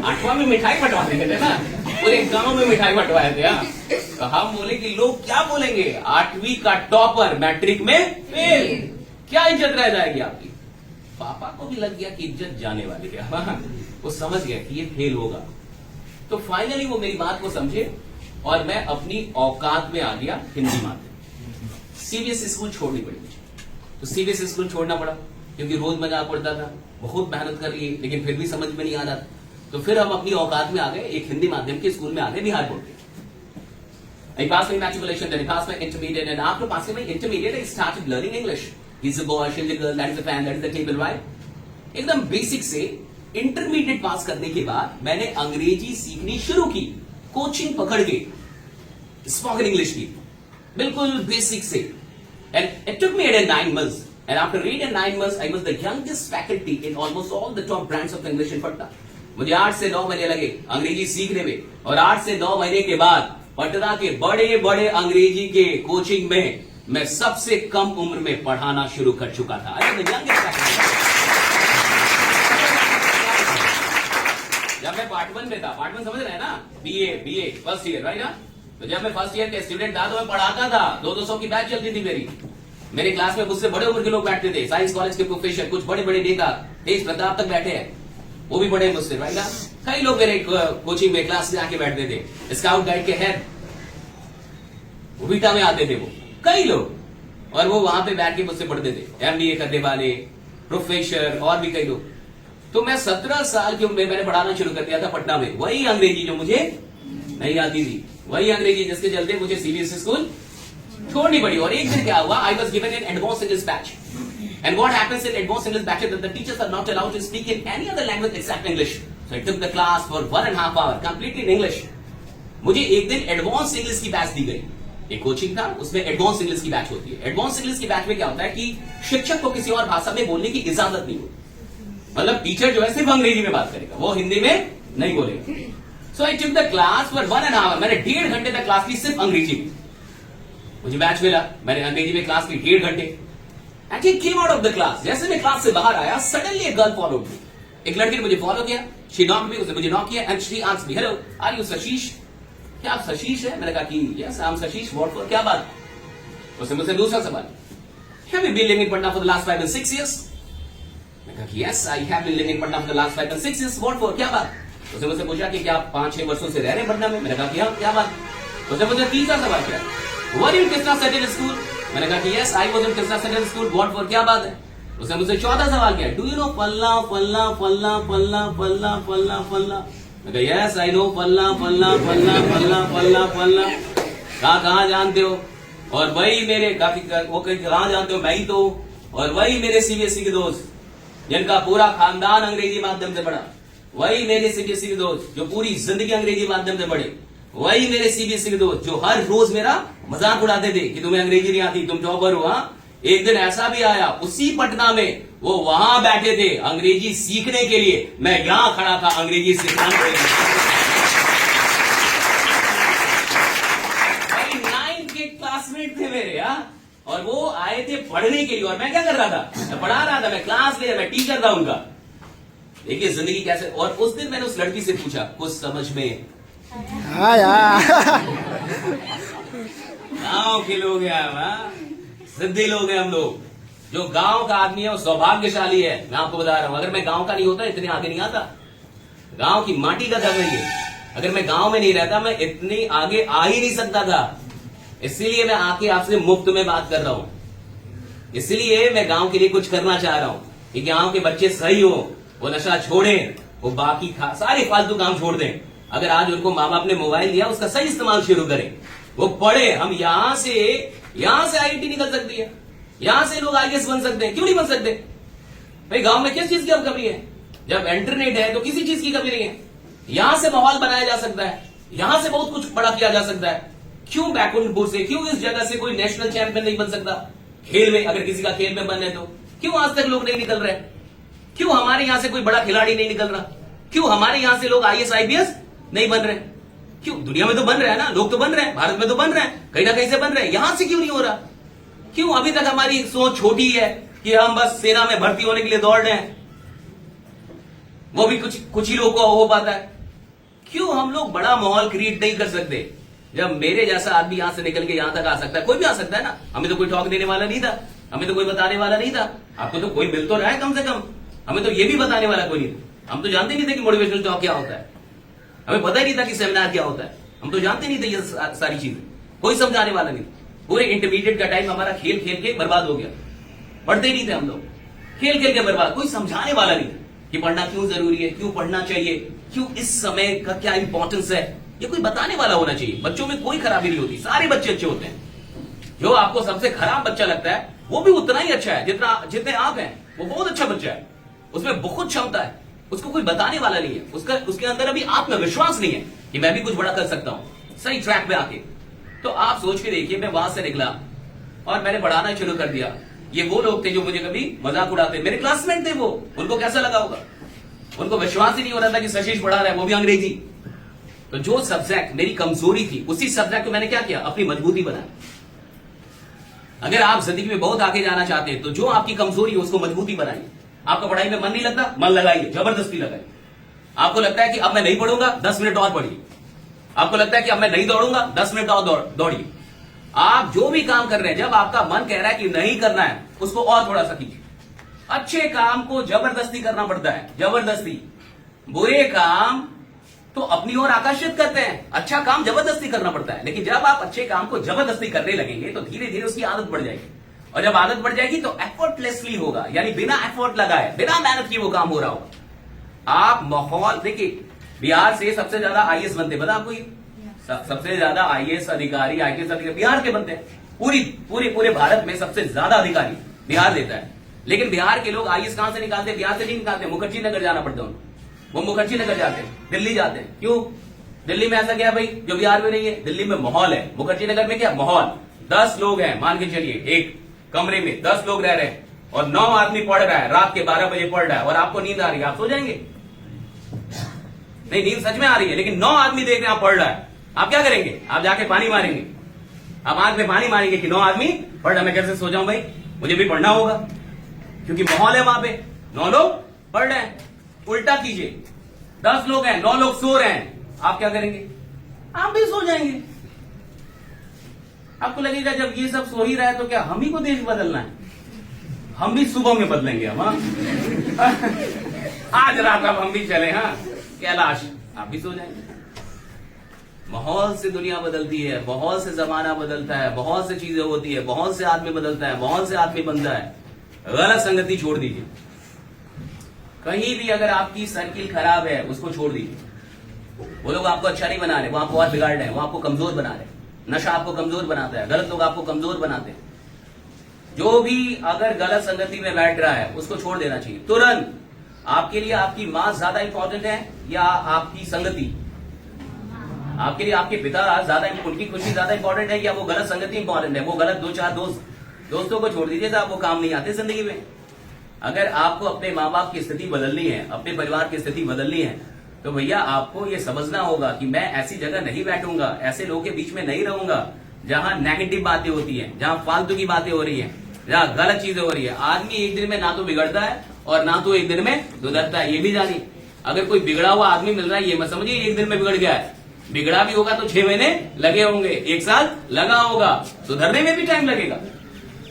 8वां में मिठाई बंटवाते थे ना, पूरे गांव में मिठाई बंटवाए थे। तो हम बोले कि लोग क्या बोलेंगे, 8वीं का टॉपर मैट्रिक में फेल, क्या इज्जत रह जाएगी आपकी। पापा को भी लग गया कि इज्जत जाने वाली है, वो समझ गया कि ये फेल होगा। तो फाइनली वो मेरी बात को समझे और मैं अपनी औकात में आ गया हिंदी माध्यम। सीबीएसई स्कूल छोड़नी पड़ी मुझे, तो सीबीएसई स्कूल छोड़ना पड़ा क्योंकि रोज मजा पड़ता था, बहुत मेहनत कर ली लेकिन फिर भी समझ में नहीं आ रहा। तो फिर हम अपनी औकात में आ गए, एक हिंदी माध्यम के स्कूल में आ गए, बिहार बोर्ड के। I passed my matriculation, then I passed my intermediate, and after passing my intermediate, I started learning English. He's a boy, she's a girl, that is the fan, that is the table, right? एकदम basic से intermediate pass करने के बाद मैंने अंग्रेजी सीखनी शुरू की, कोचिंग पकड़ के स्पोकन इंग्लिश की, बिल्कुल बेसिक से। And it took me 8 and 9 months. And after 8 and 9 months, I was the youngest faculty in almost all the top brands of English in Patna. मुझे 8 से 9 महीने लगे अंग्रेजी सीखने में, और 8 से 9 महीने के बाद पटना के बड़े बड़े अंग्रेजी के कोचिंग में मैं सबसे कम उम्र में पढ़ाना शुरू कर चुका था। जब मैं पार्ट 1 में था, पार्ट 1 समझ रहे हैं ना, बीए फर्स्ट ईयर, राइट ना। तो जब मैं फर्स्ट ईयर के स्टूडेंट था तो मैं पढ़ाता था, 200 की बैच चलती थी मेरी। मेरे क्लास में मुझसे बड़े उम्र के लोग बैठते थे, साइंस कॉलेज के प्रोफेसर, कुछ बड़े बड़े नेता, तेज प्रताप तक बैठे हैं, वो भी बड़े मुझसे, राइट ना। कई लोग मेरे कोचिंग में क्लास में आके बैठते थे, स्काउट गाइड के हेड वो बीटा में आते थे, वो कई लोग, और वो वहां पे बैठ के मुझसे पढ़ते थे, एमबीए करने वाले प्रोफेसर और भी कई लोग। तो मैं 17 साल की उम्र में मैंने पढ़ाना शुरू कर दिया था पटना में, वही अंग्रेजी जो मुझे नहीं आती थी, वही अंग्रेजी जिसके चलते मुझे सीबीएसई स्कूल छोड़नी पड़ी। और एक दिन क्या हुआ, I was given an advance English batch, and what happens in advance English batch that the teachers are not allowed to speak in any other language except English. So I took the class for 1.5 hour completely in English. मुझे एक दिन advance English की batch दी गई, एक coaching था, उसमें advance English की बैच होती है। एडवांस इंग्लिश की बैच में क्या होता है कि शिक्षक को किसी और भाषा में बोलने की इजाजत नहीं होती, मतलब टीचर जो है सिर्फ अंग्रेजी में बात करेगा, वो हिंदी में नहीं बोलेगा। So I took the class for 1.5 hour, मैंने 1.5 घंटे तक क्लास ली सिर्फ अंग्रेजी में। मुझे बैच मिला, मैंने अंग्रेजी में क्लास की 1.5 घंटे। And he came out of the class, जैसे मैं क्लास से बाहर आया, सडनली एक गर्ल फॉलोड मी, एक लड़की ने मुझे फॉलो किया, शी नॉक्ड मी, उसने मुझे नॉक किया, and she asked me, hello are you Sashish, क्या आप सशीश है? मैंने कहा कि yes I am Sashish, what for, क्या बात। उसने मुझसे दूसरा सवाल, have you been living in Patna for the last 5 and 6 years? मैंने कहा कि yes I have been living in Patna for the last 5 and 6 years, what for, क्या बात। उसने मुझसे पूछा कि क्या आप 5-6 वर्षों से रह रहे हैं पटना में? मैंने कहा कि हाँ, क्या बात। उसने मुझे तीसरा सवाल किया, वर इन कृष्णा सेटेड स्कूल? मैंने कहा कि yes I was in Krishna settled school, what for, क्या बात है। उसने मुझसे चौथा सवाल किया, डू यू नो फल्ला फल्ला फल्ला फल्ला फल्ला फल्ला फल्ला? मैं कहा यस आई नो फल्ला फल्ला फल्ला फल्ला फल्ला फल्ला। कहाँ जानते हो? और वही मेरे वो कहाँ जानते हो, मैं ही तो, और वही मेरे सीबीएसई के दोस्त जिनका पूरा खानदान अंग्रेजी माध्यम से पढ़ा, वही मेरे सीबीएसई के दोस्त जो पूरी जिंदगी अंग्रेजी माध्यम से पढ़े, वही मेरे सीबीएसई के दोस्त जो हर रोज मेरा मजाक उड़ाते थे कि तुम्हें अंग्रेजी नहीं आती, तुम टॉपर हो। एक दिन ऐसा भी आया, उसी पटना में वो वहां बैठे थे अंग्रेजी सीखने के लिए, मैं यहां खड़ा था अंग्रेजी सिखाने के लिए। 9 के क्लासमेट थे मेरे, और वो आए थे पढ़ने के लिए, और मैं क्या कर रहा था, मैं पढ़ा रहा था, मैं क्लास ले रहा, मैं टीचर था उनका। देखिए जिंदगी कैसे। और उस दिन मैंने उस लड़की से पूछा, कुछ समझ में गांव के लोग हैं, सिद्धि लोग हैं हम लोग, जो गांव का आदमी है वो सौभाग्यशाली है। मैं आपको बता रहा हूं, अगर मैं गांव का नहीं होता इतने आगे नहीं आता। गांव की माटी का दम है ये, अगर मैं गांव में नहीं रहता मैं इतनी आगे आ ही नहीं सकता था। इसलिए मैं आके आपसे मुफ्त में बात कर रहा हूं, इसलिए मैं गांव के लिए कुछ करना चाह रहा हूं कि गांव के बच्चे सही हो, वो नशा छोड़ें, वो बाकी सारे फालतू काम छोड़ दें। अगर आज उनको माँ बाप ने मोबाइल दिया उसका सही इस्तेमाल शुरू करें, वो पढ़े। हम यहां से आईआईटी निकल सकती है, यहां से लोग आईएएस बन सकते हैं, क्यों नहीं बन सकते भाई? गांव में किस चीज की अब कमी है? जब इंटरनेट है तो किसी चीज की कमी नहीं है। यहां से माहौल बनाया जा सकता है, यहां से बहुत कुछ बड़ा किया जा सकता है। क्यों बैकुंठपुर से, क्यों इस जगह से कोई नेशनल चैंपियन नहीं बन सकता खेल में? अगर किसी का खेल में बनने तो क्यों आज तक लोग नहीं निकल रहे? क्यों हमारे यहां से कोई बड़ा खिलाड़ी नहीं निकल रहा? क्यों हमारे यहां से लोग आईएएस आईपीएस नहीं बन रहे? क्यों? दुनिया में तो बन रहे हैं ना, लोग तो बन रहे हैं, भारत में तो बन रहे हैं, कहीं ना कहीं से बन रहे हैं, यहां से क्यों नहीं हो रहा? क्यों अभी तक हमारी सोच छोटी है कि हम बस सेना में भर्ती होने के लिए दौड़ रहे हैं, वो भी कुछ ही लोगों को हो पाता है? क्यों हम लोग बड़ा माहौल क्रिएट नहीं कर सकते? जब मेरे जैसा आदमी यहां से निकल के यहां तक आ सकता है, कोई भी आ सकता है ना। हमें तो कोई टॉक देने वाला नहीं था, हमें तो कोई बताने वाला नहीं था। आपको तो कोई मिल तो रहा है कम से कम, हमें तो ये भी बताने वाला कोई नहीं था। हम तो जानते नहीं थे कि मोटिवेशनल टॉक क्या होता है, हमें पता ही नहीं था कि सेमिनार क्या होता है, हम तो जानते नहीं थे ये सारी चीजें, कोई समझाने वाला नहीं। पूरे इंटरमीडिएट का टाइम हमारा खेल खेल के बर्बाद हो गया, पढ़ते ही नहीं थे हम लोग, खेल खेल के बर्बाद। कोई समझाने वाला नहीं कि पढ़ना क्यों जरूरी है, क्यों पढ़ना चाहिए, क्यों इस समय का क्या इंपॉर्टेंस है, ये कोई बताने वाला होना चाहिए। बच्चों में कोई खराबी नहीं होती, सारे बच्चे अच्छे होते हैं। जो आपको सबसे खराब बच्चा लगता है वो भी उतना ही अच्छा है जितने आप हैं, वो बहुत अच्छा बच्चा है, उसमें बहुत क्षमता है, उसको कोई बताने वाला नहीं है, उसके अंदर अभी आत्मविश्वास नहीं है कि मैं भी कुछ बड़ा कर सकता हूं सही ट्रैक पे आके। तो आप सोच के देखिए, मैं वहां से निकला और मैंने पढ़ाना शुरू कर दिया। ये वो लोग थे जो मुझे कभी मजाक उड़ाते, मेरे क्लासमेट थे वो, उनको कैसा लगा होगा? उनको विश्वास ही नहीं हो रहा था कि सशीष पढ़ा रहा है, वो भी अंग्रेजी। तो जो सब्जेक्ट मेरी कमजोरी थी, उसी सब्जेक्ट को मैंने क्या किया, अपनी मजबूती बनाया। अगर आप जिंदगी में बहुत आगे जाना चाहते हैं तो जो आपकी कमजोरी है उसको मजबूती बनाइए। आपको पढ़ाई में मन नहीं लगता, मन लगाइए, जबरदस्ती लगाइए। आपको लगता है कि अब मैं नहीं पढ़ूंगा, 10 मिनट और पढ़िए। आपको लगता है कि अब मैं नहीं दौड़ूंगा, 10 मिनट और दौड़िए। आप जो भी काम कर रहे हैं, जब आपका मन कह रहा है कि नहीं करना है, उसको और थोड़ा सा कीजिए। अच्छे काम को जबरदस्ती करना पड़ता है, जबरदस्ती। बुरे काम तो अपनी ओर आकर्षित करते हैं, अच्छा काम जबरदस्ती करना पड़ता है। लेकिन जब आप अच्छे काम को जबरदस्ती करने लगेंगे तो धीरे धीरे उसकी आदत बढ़ जाएगी, और जब आदत बढ़ जाएगी तो एफर्टलेसली होगा, यानी बिना एफर्ट लगाए, बिना मेहनत किए वो काम हो रहा होगा। आप माहौल देखिए, बिहार से सबसे ज्यादा आईएएस बनते, पता आपको ये? सबसे ज्यादा आईएएस अधिकारी बिहार के बनते हैं। पूरे भारत में सबसे ज्यादा अधिकारी बिहार देता है। लेकिन बिहार के लोग आईएएस कहां से निकालते? बिहार से नहीं निकालते, मुखर्जी नगर जाना पड़ता है उनको। वो मुखर्जी नगर जाते हैं, दिल्ली जाते हैं। क्यों? दिल्ली में ऐसा क्या है भाई जो बिहार में नहीं है? दिल्ली में माहौल है, मुखर्जी नगर में क्या माहौल? 10 लोग हैं, मान के चलिए एक कमरे में 10 लोग रह रहे हैं और 9 आदमी पढ़ रहा है, रात के 12 बजे पढ़ रहा है, और आपको नींद आ रही है, आप सो जाएंगे? नहीं, नींद सच में आ रही है, लेकिन 9 आदमी देख रहे हैं आप पढ़ रहा है, आप क्या करेंगे? आप जाके पानी मारेंगे, आप आंख में पानी मारेंगे कि 9 आदमी पढ़ रहा है, मैं कैसे सो जाऊं भाई, मुझे भी पढ़ना होगा, क्योंकि माहौल है वहां पे, 9 लोग पढ़ रहे हैं। उल्टा कीजिए, 10 लोग हैं, 9 लोग सो रहे हैं, आप क्या करेंगे? आप भी सो जाएंगे। आपको लगेगा जब ये सब सो ही रहा है तो क्या हम ही को देश बदलना है? हम भी सुबह में बदलेंगे हम, आज रात अब हम भी चले, हाँ कैलाश, आप भी सो जाएंगे। माहौल से दुनिया बदलती है, माहौल से जमाना बदलता है, बहुत से चीजें होती है, बहुत से आदमी बदलता है, बहुत से आदमी बनता है। गलत संगति छोड़ दीजिए। कहीं भी अगर आपकी सर्किल खराब है उसको छोड़ दीजिए। वो लोग आपको अच्छा नहीं बना रहे, वो आपको और बिगाड़ रहे हैं, वो आपको कमजोर बना रहे हैं। नशा आपको कमजोर बनाता है, गलत लोग आपको कमजोर बनाते हैं। जो भी अगर गलत संगति में बैठ रहा है उसको छोड़ देना चाहिए तुरंत। आपके लिए आपकी मां ज्यादा इंपॉर्टेंट है या आपकी संगति? आपके लिए आपके पिता ज्यादा, उनकी खुशी ज्यादा इंपॉर्टेंट है या वो गलत संगति इंपॉर्टेंट है? वो गलत 2-4 दोस्तों को छोड़ दीजिए, आप वो काम नहीं आते जिंदगी में। अगर आपको अपने माँ बाप की स्थिति बदलनी है, अपने परिवार की स्थिति बदलनी है, तो भैया आपको ये समझना होगा कि मैं ऐसी जगह नहीं बैठूंगा, ऐसे लोगों के बीच में नहीं रहूंगा जहां नेगेटिव बातें होती हैं, जहां फालतू की बातें हो रही हैं, जहां गलत चीजें हो रही है। आदमी एक दिन में ना तो बिगड़ता है और ना तो एक दिन में सुधरता है, ये भी जानिए। अगर कोई बिगड़ा हुआ आदमी मिल रहा है, ये मत समझिए एक दिन में बिगड़ गया है। बिगड़ा भी होगा तो 6 महीने लगे होंगे, 1 साल लगा होगा, सुधरने में भी टाइम लगेगा।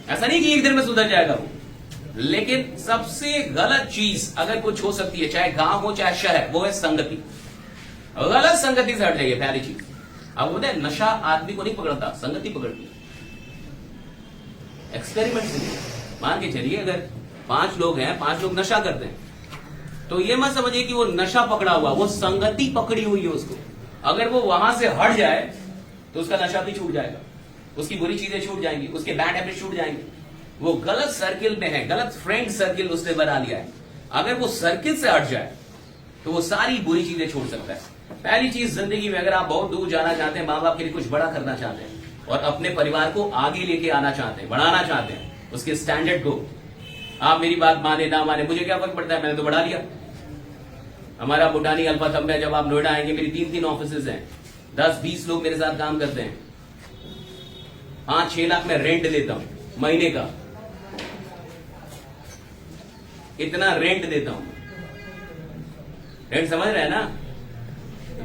ऐसा नहीं कि एक दिन में सुधर जाएगा वो। लेकिन सबसे गलत चीज अगर कुछ हो सकती है, चाहे गांव हो चाहे शहर, वो है संगति। गलत संगति से हट जाइए, पहली चीज। अब बोलते हैं नशा आदमी को नहीं पकड़ता, संगति पकड़ती है। एक्सपेरिमेंट कीजिए, मान के चलिए अगर 5 लोग हैं, 5 लोग नशा करते हैं, तो ये मत समझिए कि वो नशा पकड़ा हुआ, वो संगति पकड़ी हुई है उसको। अगर वो वहां से हट जाए तो उसका नशा भी छूट जाएगा, उसकी बुरी चीजें छूट जाएंगी, उसके बैड हैबिट छूट जाएंगे। वो गलत सर्किल में है, गलत फ्रेंड सर्किल उसने बना लिया है। अगर वो सर्किल से हट जाए तो वो सारी बुरी चीजें छोड़ सकता है। पहली चीज जिंदगी में अगर आप बहुत दूर जाना चाहते हैं, माँ बाप के लिए कुछ बड़ा करना चाहते हैं और अपने परिवार को आगे लेके आना चाहते हैं, बढ़ाना चाहते हैं, उसके स्टैंडर्ड को, आप मेरी बात माने ना माने मुझे क्या फर्क पड़ता है, मैंने तो बढ़ा लिया। हमारा बुटानी अल्फा थंब है, जब आप नोएडा आएंगे मेरी 3-3 ऑफिसेज हैं, 10-20 लोग मेरे साथ काम करते हैं, 5-6 लाख में रेंट देता हूं महीने का, इतना रेंट देता हूं। रेंट समझ रहे हैं ना?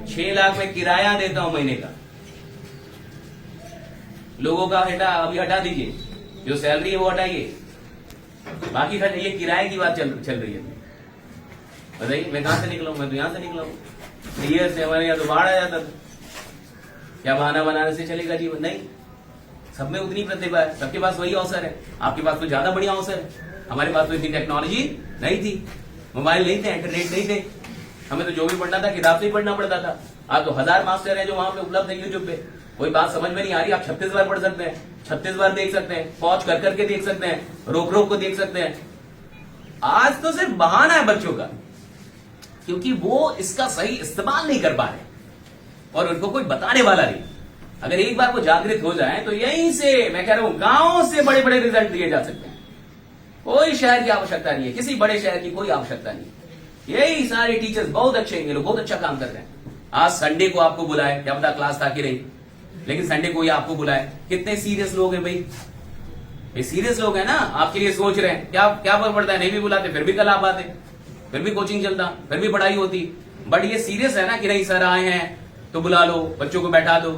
6 लाख में किराया देता हूं महीने का। लोगों का अभी हटा दीजिए, जो सैलरी है वो हटाइए, बाकी ये किराए की बात चल रही है। बताइए मैं कहां से निकला हूं? मैं तो यहां से निकला हूं। ईयर से हमारे यहाँ तो बाढ़ आ जाता था। क्या बहाना बनाने से चलेगा जीवन? नहीं, सब में उतनी प्रतिभा है, सबके पास वही अवसर है। आपके पास तो ज्यादा बढ़िया अवसर है, हमारे पास तो इतनी टेक्नोलॉजी नहीं थी, मोबाइल नहीं थे, इंटरनेट नहीं थे, हमें तो जो भी पढ़ना था किताब से ही पढ़ना पड़ता था। आज तो 1000 मास्टर है जो वहां पे उपलब्ध है यूट्यूब पे। कोई बात समझ में नहीं आ रही, आप 36 बार पढ़ सकते हैं, 36 बार देख सकते हैं, पॉज कर करके देख सकते हैं, रोक रोक को देख सकते हैं। आज तो सिर्फ बहाना है बच्चों का, क्योंकि वो इसका सही इस्तेमाल नहीं कर पा रहे और उनको कोई बताने वाला नहीं। अगर एक बार वो जागृत हो जाए तो यहीं से, मैं कह रहा हूं, गांव से बड़े बड़े रिजल्ट दिए जा सकते हैं। कोई शहर की आवश्यकता नहीं है, किसी बड़े शहर की कोई आवश्यकता नहीं। यही सारे टीचर्स बहुत अच्छे हैं, ये लोग बहुत अच्छा काम कर रहे हैं। आज संडे को आपको बुलाए, क्या पता क्लास था कि नहीं, लेकिन संडे को ही आपको बुलाए। कितने सीरियस लोग हैं भाई, ये सीरियस लोग हैं ना, आपके लिए सोच रहे हैं। क्या फर्क पड़ता है, नहीं भी बुलाते फिर भी कल आप आते, फिर भी कोचिंग चलता, फिर भी पढ़ाई होती। बट ये सीरियस है ना कि नहीं सर आए हैं तो बुला लो, बच्चों को बैठा दो।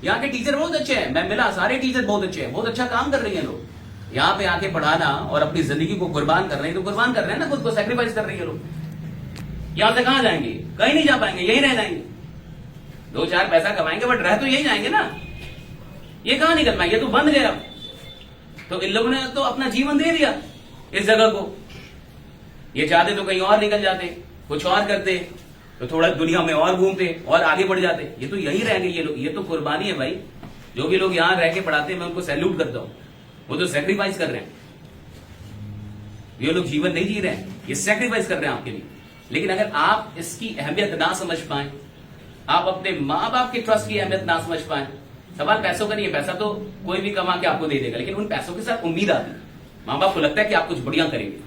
यहाँ के टीचर बहुत अच्छे हैं, मैं मिला, सारे टीचर बहुत अच्छे हैं, बहुत अच्छा काम कर रही हैं लोग। यहाँ पे आके पढ़ाना और अपनी जिंदगी को कुर्बान कर रहे हैं, तो कुर्बान कर रहे हैं ना, खुद को सैक्रिफाइस कर रही है लोग। यहां से कहां जाएंगे? कहीं नहीं जा पाएंगे, यहीं रह जाएंगे। 2-4 पैसा कमाएंगे बट रह तो यही जाएंगे ना, ये कहां निकल पाएंगे? ये तो बंद गया। तो इन लोगों ने तो अपना जीवन दे दिया इस जगह को। ये चाहते तो कहीं और निकल जाते, कुछ और करते, तो थोड़ा दुनिया में और घूमते और आगे बढ़ जाते। ये तो यही रह गए ये लोग। ये तो कुर्बानी है भाई। जो भी लोग यहां रह के पढ़ाते हैं मैं उनको सैल्यूट करता हूं, वो तो सेक्रीफाइस कर रहे हैं। ये लोग जीवन नहीं जी रहे हैं, ये सेक्रीफाइस कर रहे हैं आपके लिए। लेकिन अगर आप इसकी अहमियत ना समझ पाए, आप अपने माँ बाप के ट्रस्ट की अहमियत ना समझ पाए, सवाल पैसों का नहीं है, पैसा तो कोई भी कमा के आपको दे देगा, लेकिन उन पैसों के साथ उम्मीद आती है। माँ बाप को लगता है कि आप कुछ बढ़िया करेंगे।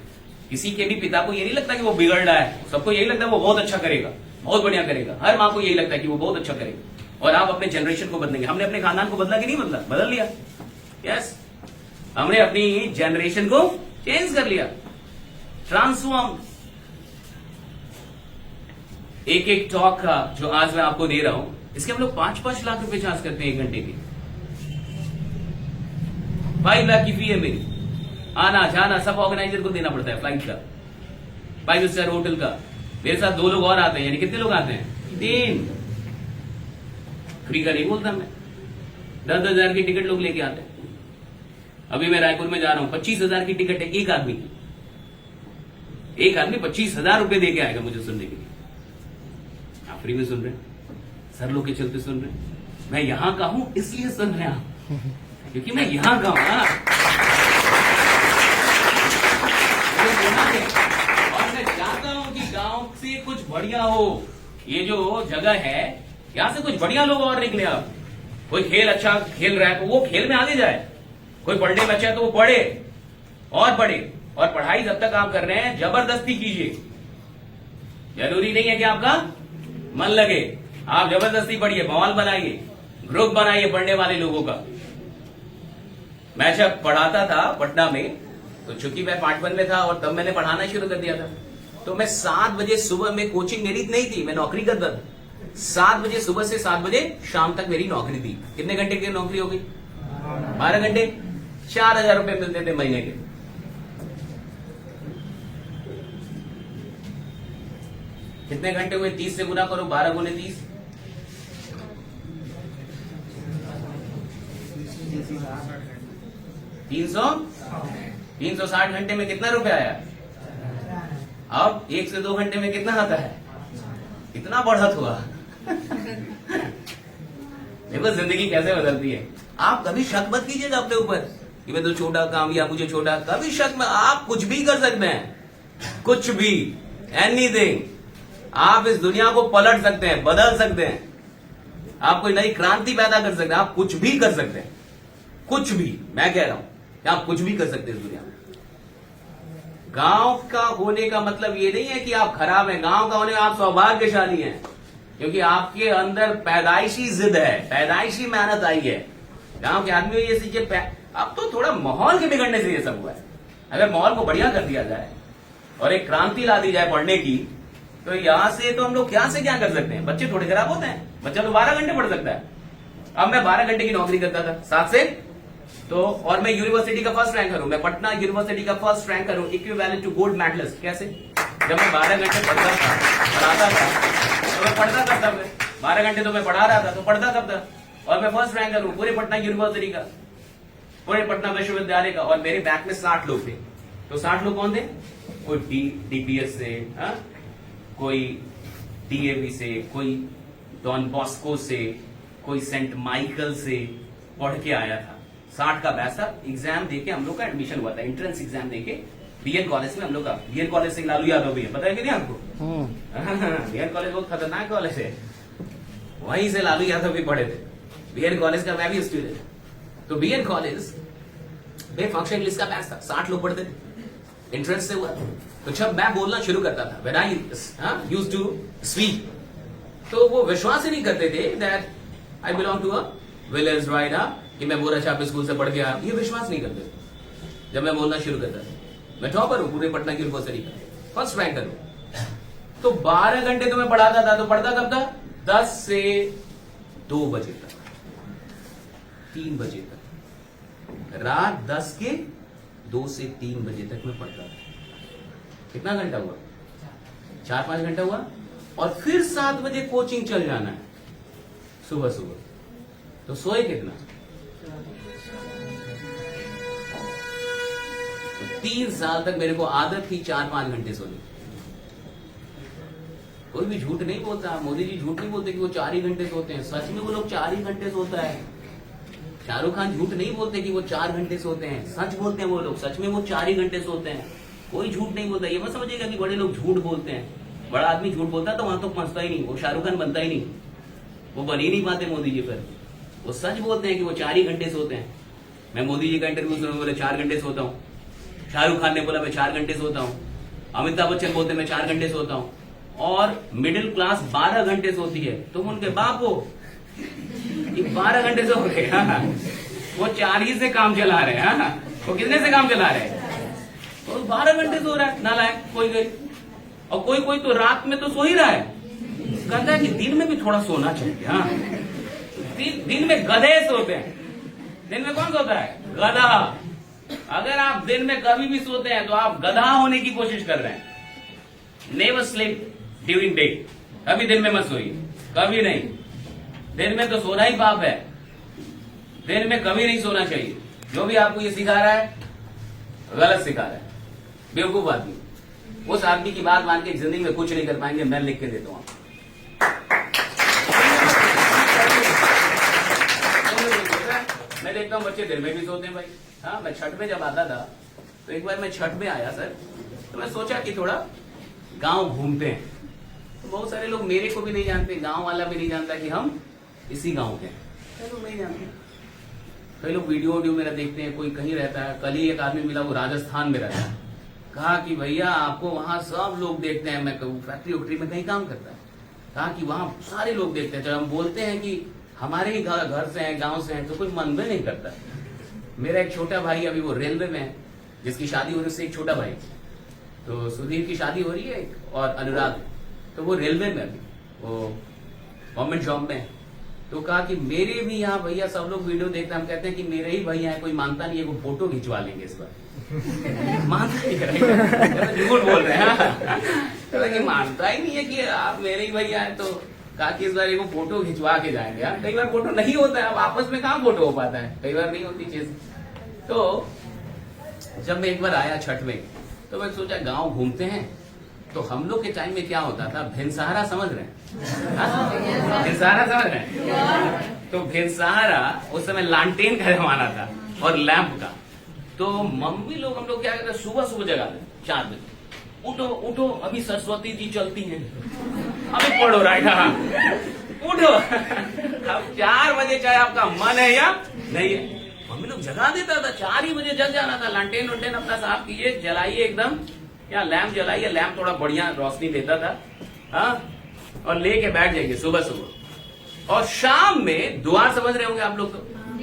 किसी के भी पिता को ये नहीं लगता कि वो बिगड़ रहा है, सबको यही लगता है वो बहुत अच्छा करेगा, बहुत बढ़िया करेगा। हर माँ को यही लगता है कि वो बहुत अच्छा करेगा। और आप अपने जनरेशन को बदलेंगे। हमने अपने खानदान को बदला कि नहीं बदला? बदल लिया। यस, हमने अपनी जनरेशन को चेंज कर लिया, ट्रांसफॉर्म। एक टॉक का जो आज मैं आपको दे रहा हूं, इसके हम लोग 5-5 लाख रुपए चार्ज करते हैं 1 घंटे की। 5 लाख की फी है मेरी, आना जाना सब ऑर्गेनाइजर को देना पड़ता है, फ्लाइट का, 5 स्टार होटल का। मेरे साथ 2 लोग और आते हैं, यानी कितने लोग आते हैं? 3। फ्री का नहीं बोलता मैं, 10-10 हजार की टिकट लोग लेके आते हैं। अभी मैं रायपुर में जा रहा हूं, 25,000 की टिकट है एक आदमी की। एक आदमी 25,000 रुपए दे के आएगा मुझे सुनने के लिए। आप फ्री में सुन रहे हैं, सर लोग के चलते सुन रहे हैं। मैं यहां का हूं इसलिए सुन रहे हैं आप, क्योंकि मैं यहां का हूं। और मैं चाहता हूं कि गांव से कुछ बढ़िया हो। ये जो जगह है, यहां से कुछ बढ़िया लोग और निकले। आप कोई खेल अच्छा खेल रहा है तो वो खेल में आगे जाए, कोई पढ़ने में अच्छा है तो वो पढ़े और पढ़े। और पढ़ाई जब तक आप कर रहे हैं जबरदस्ती कीजिए, जरूरी नहीं है कि आपका मन लगे। आप जबरदस्ती पढ़िए, माहौल बनाइए, ग्रुप बनाइए पढ़ने वाले लोगों का। मैं जब पढ़ाता था पटना में, तो चूंकि मैं पार्ट 1 में था और तब मैंने पढ़ाना शुरू कर दिया था, तो मैं 7 बजे सुबह में, कोचिंग मेरी नहीं थी, मैं नौकरी करता था। 7 बजे सुबह से 7 बजे शाम तक मेरी नौकरी थी। कितने घंटे की नौकरी हो गई? 12 घंटे, 4,000 रुपए मिलते थे महीने के। कितने घंटे हुए? 30 से गुना करो, 12 गुने 30, 360 घंटे में कितना रुपया आया? अब 1 से 2 घंटे में कितना आता है? कितना बढ़त हुआ। देखो जिंदगी कैसे बदलती है। आप कभी शक मत कीजिएगा अपने ऊपर कि मैं तो छोटा काम या मुझे छोटा, कभी शक में, आप कुछ भी कर सकते हैं, कुछ भी, एनीथिंग। आप इस दुनिया को पलट सकते हैं, बदल सकते हैं, आप कोई नई क्रांति पैदा कर सकते हैं, आप कुछ भी कर सकते हैं, कुछ भी। मैं कह रहा हूं कि आप कुछ भी कर सकते हैं इस दुनिया में। गांव का होने का मतलब ये नहीं है कि आप खराब हैं, गांव का होने में आप सौभाग्यशाली हैं, क्योंकि आपके अंदर पैदाइशी जिद है, पैदाइशी मेहनत आई है। गांव के आदमी ये चीजें अब तो थोड़ा माहौल के बिगड़ने से ये सब हुआ है। अगर माहौल को बढ़िया कर दिया जाए और एक क्रांति ला दी जाए पढ़ने की, तो यहां से तो हम लोग क्या से क्या कर सकते हैं। बच्चे थोड़े खराब होते हैं, बच्चा तो 12 घंटे पढ़ सकता है। अब मैं 12 घंटे की नौकरी करता था 7 से, तो और मैं यूनिवर्सिटी का फर्स्ट रैंकर हूं, मैं पटना यूनिवर्सिटी का फर्स्ट रैंकर हूं, इक्विवेलेंट टू गोल्ड मेडलिस्ट। कैसे? जब मैं 12 घंटे पढ़ता था, पढ़ाता था, तो मैं पढ़ता था तब 12 घंटे तो मैं पढ़ा रहा था, तो पढ़ता तब था, और मैं फर्स्ट रैंकर हूं पूरे पटना यूनिवर्सिटी का, पूरे पटना विश्वविद्यालय का। और मेरे बैच में 60 लोग थे। तो 60 लोग कौन थे? कोई डीपीएस से, कोई डीएवी से, कोई डॉन बॉस्को से, कोई सेंट माइकल से पढ़ के आया था। 60 का बैच था। एग्जाम देके हम लोग का एडमिशन हुआ था, एंट्रेंस एग्जाम देके बीएन कॉलेज में हम लोग का। बीएन कॉलेज से लालू यादव भी है, पता है कि नहीं आपको? बीएन कॉलेज बहुत खतरनाक कॉलेज है, वहीं से लालू यादव भी पढ़े थे। बीएन कॉलेज का मैं भी स्टूडेंट। तो बीएन कॉलेज में फंक्शन इंग्लिश का बैच था, 60 लोग पढ़ते थे, एंट्रेंस से हुआ। तो जब मैं बोलना शुरू करता था, when I used to speak, तो वो विश्वास ही नहीं करते थे that I belong to a village, right? कि मैं बोरा छाप स्कूल से पढ़ के आया, ये विश्वास नहीं करते। जब मैं बोलना शुरू करता था, मैं टॉपर हूं पूरे पटना यूनिवर्सिटी का, फर्स्ट रैंकर हूं। तो 12 घंटे तो मैं पढ़ाता था, तो पढ़ता कब था? 10 से 2 बजे तक, 3 बजे तक, रात 10 के 2 से 3 बजे तक मैं पढ़ता था। कितना घंटा हुआ? 4-5 घंटा हुआ। और फिर 7 बजे कोचिंग चल जाना है सुबह सुबह। तो सोए कितना? 3 साल तक मेरे को आदत थी 4-5 घंटे सोने। कोई भी झूठ नहीं बोलता, मोदी जी झूठ नहीं बोलते कि वो 4 ही घंटे सोते हैं। सच में वो लोग 4 ही घंटे सोता है। शाहरुख खान झूठ नहीं बोलते कि वो 4 घंटे सोते हैं, सच बोलते हैं वो लोग, सच में वो 4 ही घंटे सोते हैं। कोई झूठ नहीं बोलता। ये मत समझिएगा कि बड़े लोग झूठ बोलते हैं। बड़ा आदमी झूठ बोलता है तो वहां तो पहुंचता ही नहीं, वो शाहरुख खान बनता ही नहीं, वो बन ही नहीं पाते मोदी जी। फिर वो सच बोलते हैं कि वो 4 ही घंटे सोते हैं। मैं मोदी जी का इंटरव्यू सुना, बोले 4 घंटे सोता हूँ। शाहरुख खान ने बोला मैं 4 घंटे सोता हूँ। अमिताभ बच्चन बोलते मैं 4 घंटे सोता हूँ। और मिडिल क्लास 12 घंटे सोती है। तुम उनके बाप हो, 12 घंटे सो गए। वो 4 ही से काम चला रहे हैं। वो कितने से काम चला रहे हैं? तो 12 घंटे सो रहा है नालायक कोई गई। और कोई कोई तो रात में तो सो ही रहा है। कहता है कि दिन में भी थोड़ा सोना चाहिए। हाँ, दिन में गधे सोते हैं। दिन में कौन सोता है? गधा। अगर आप दिन में कभी भी सोते हैं तो आप गधा होने की कोशिश कर रहे हैं। Never sleep during day. कभी दिन में मत सोइए, कभी नहीं। दिन में तो सोना ही पाप है। दिन में कभी नहीं सोना चाहिए। जो भी आपको ये सिखा रहा है गलत सिखा रहा है, बेवकूफ आदमी। उस आदमी की बात मान के जिंदगी में कुछ नहीं कर पाएंगे। मैं लिख के देता हूं। मैं देखता हूं बच्चे दिन में भी सोते हैं भाई। हाँ, मैं छठ में जब आता था तो एक बार मैं छठ में आया सर, तो मैं सोचा कि थोड़ा गांव घूमते हैं। तो बहुत सारे लोग मेरे को भी नहीं जानते, गांव वाला भी नहीं जानता कि हम इसी गांव के हैं। कई लोग नहीं जानते। कई लोग वीडियो मेरा देखते हैं, कोई कहीं रहता है। कल ही एक आदमी मिला, वो राजस्थान में रहता है। कहा कि भैया आपको वहां सब लोग देखते हैं। मैं फैक्ट्री वैक्ट्री में कहीं काम करता है। कहा कि वहां सारे लोग देखते हैं। जब हम बोलते हैं कि हमारे ही घर से हैं, गांव से हैं, तो कोई मन भी नहीं करता। मेरा एक छोटा भाई अभी वो रेलवे में है, जिसकी शादी हो रही है, उससे एक छोटा भाई। तो सुधीर की शादी हो रही है और अनुराग, तो वो रेलवे में अभी वो गवर्नमेंट जॉब में है। तो कहा कि मेरे भी यहाँ भैया सब लोग वीडियो देखते हैं। हम कहते हैं कि मेरे ही भैया है, कोई मानता नहीं है, वो फोटो खिंचवा लेंगे इस बार। मानता नहीं करेगा, झूठ बोल रहे हैं। कि मानता ही नहीं है कि आप मेरे ही भैया है। तो कहा कि इस बार एक फोटो खिंचवा के जाएंगे। यार कई बार फोटो नहीं होता है, अब आपस में कहाँ फोटो हो पाता है, कई बार नहीं होती चीज। तो जब मैं एक बार आया छठ में, तो मैं सोचा गांव घूमते हैं। तो हम लोग के टाइम में क्या होता था, भिनसहारा समझ रहे हैं? भिनसहारा समझ रहे हैं? तो भिनसहारा उस समय लालटेन का जमाना था और लैंप का। तो मम्मी लोग हम लोग क्या करते, सुबह सुबह जगाते 4 बजे, उठो उठो अभी सरस्वती जी चलती हैं। अभी पढ़ो राइट, हाँ उठो। अब 4 बजे चाहे आपका मन है या नहीं है, मम्मी लोग जगा देता था, 4 ही बजे जग जाना था। लालटेन उल्टेन अपना साफ कीजिए, जलाइए एकदम, या लैंप जलाइए, लैंप थोड़ा बढ़िया रोशनी देता था, हाँ, और लेके बैठ जाएंगे सुबह सुबह। और शाम में द्वार समझ रहे होंगे आप लोग,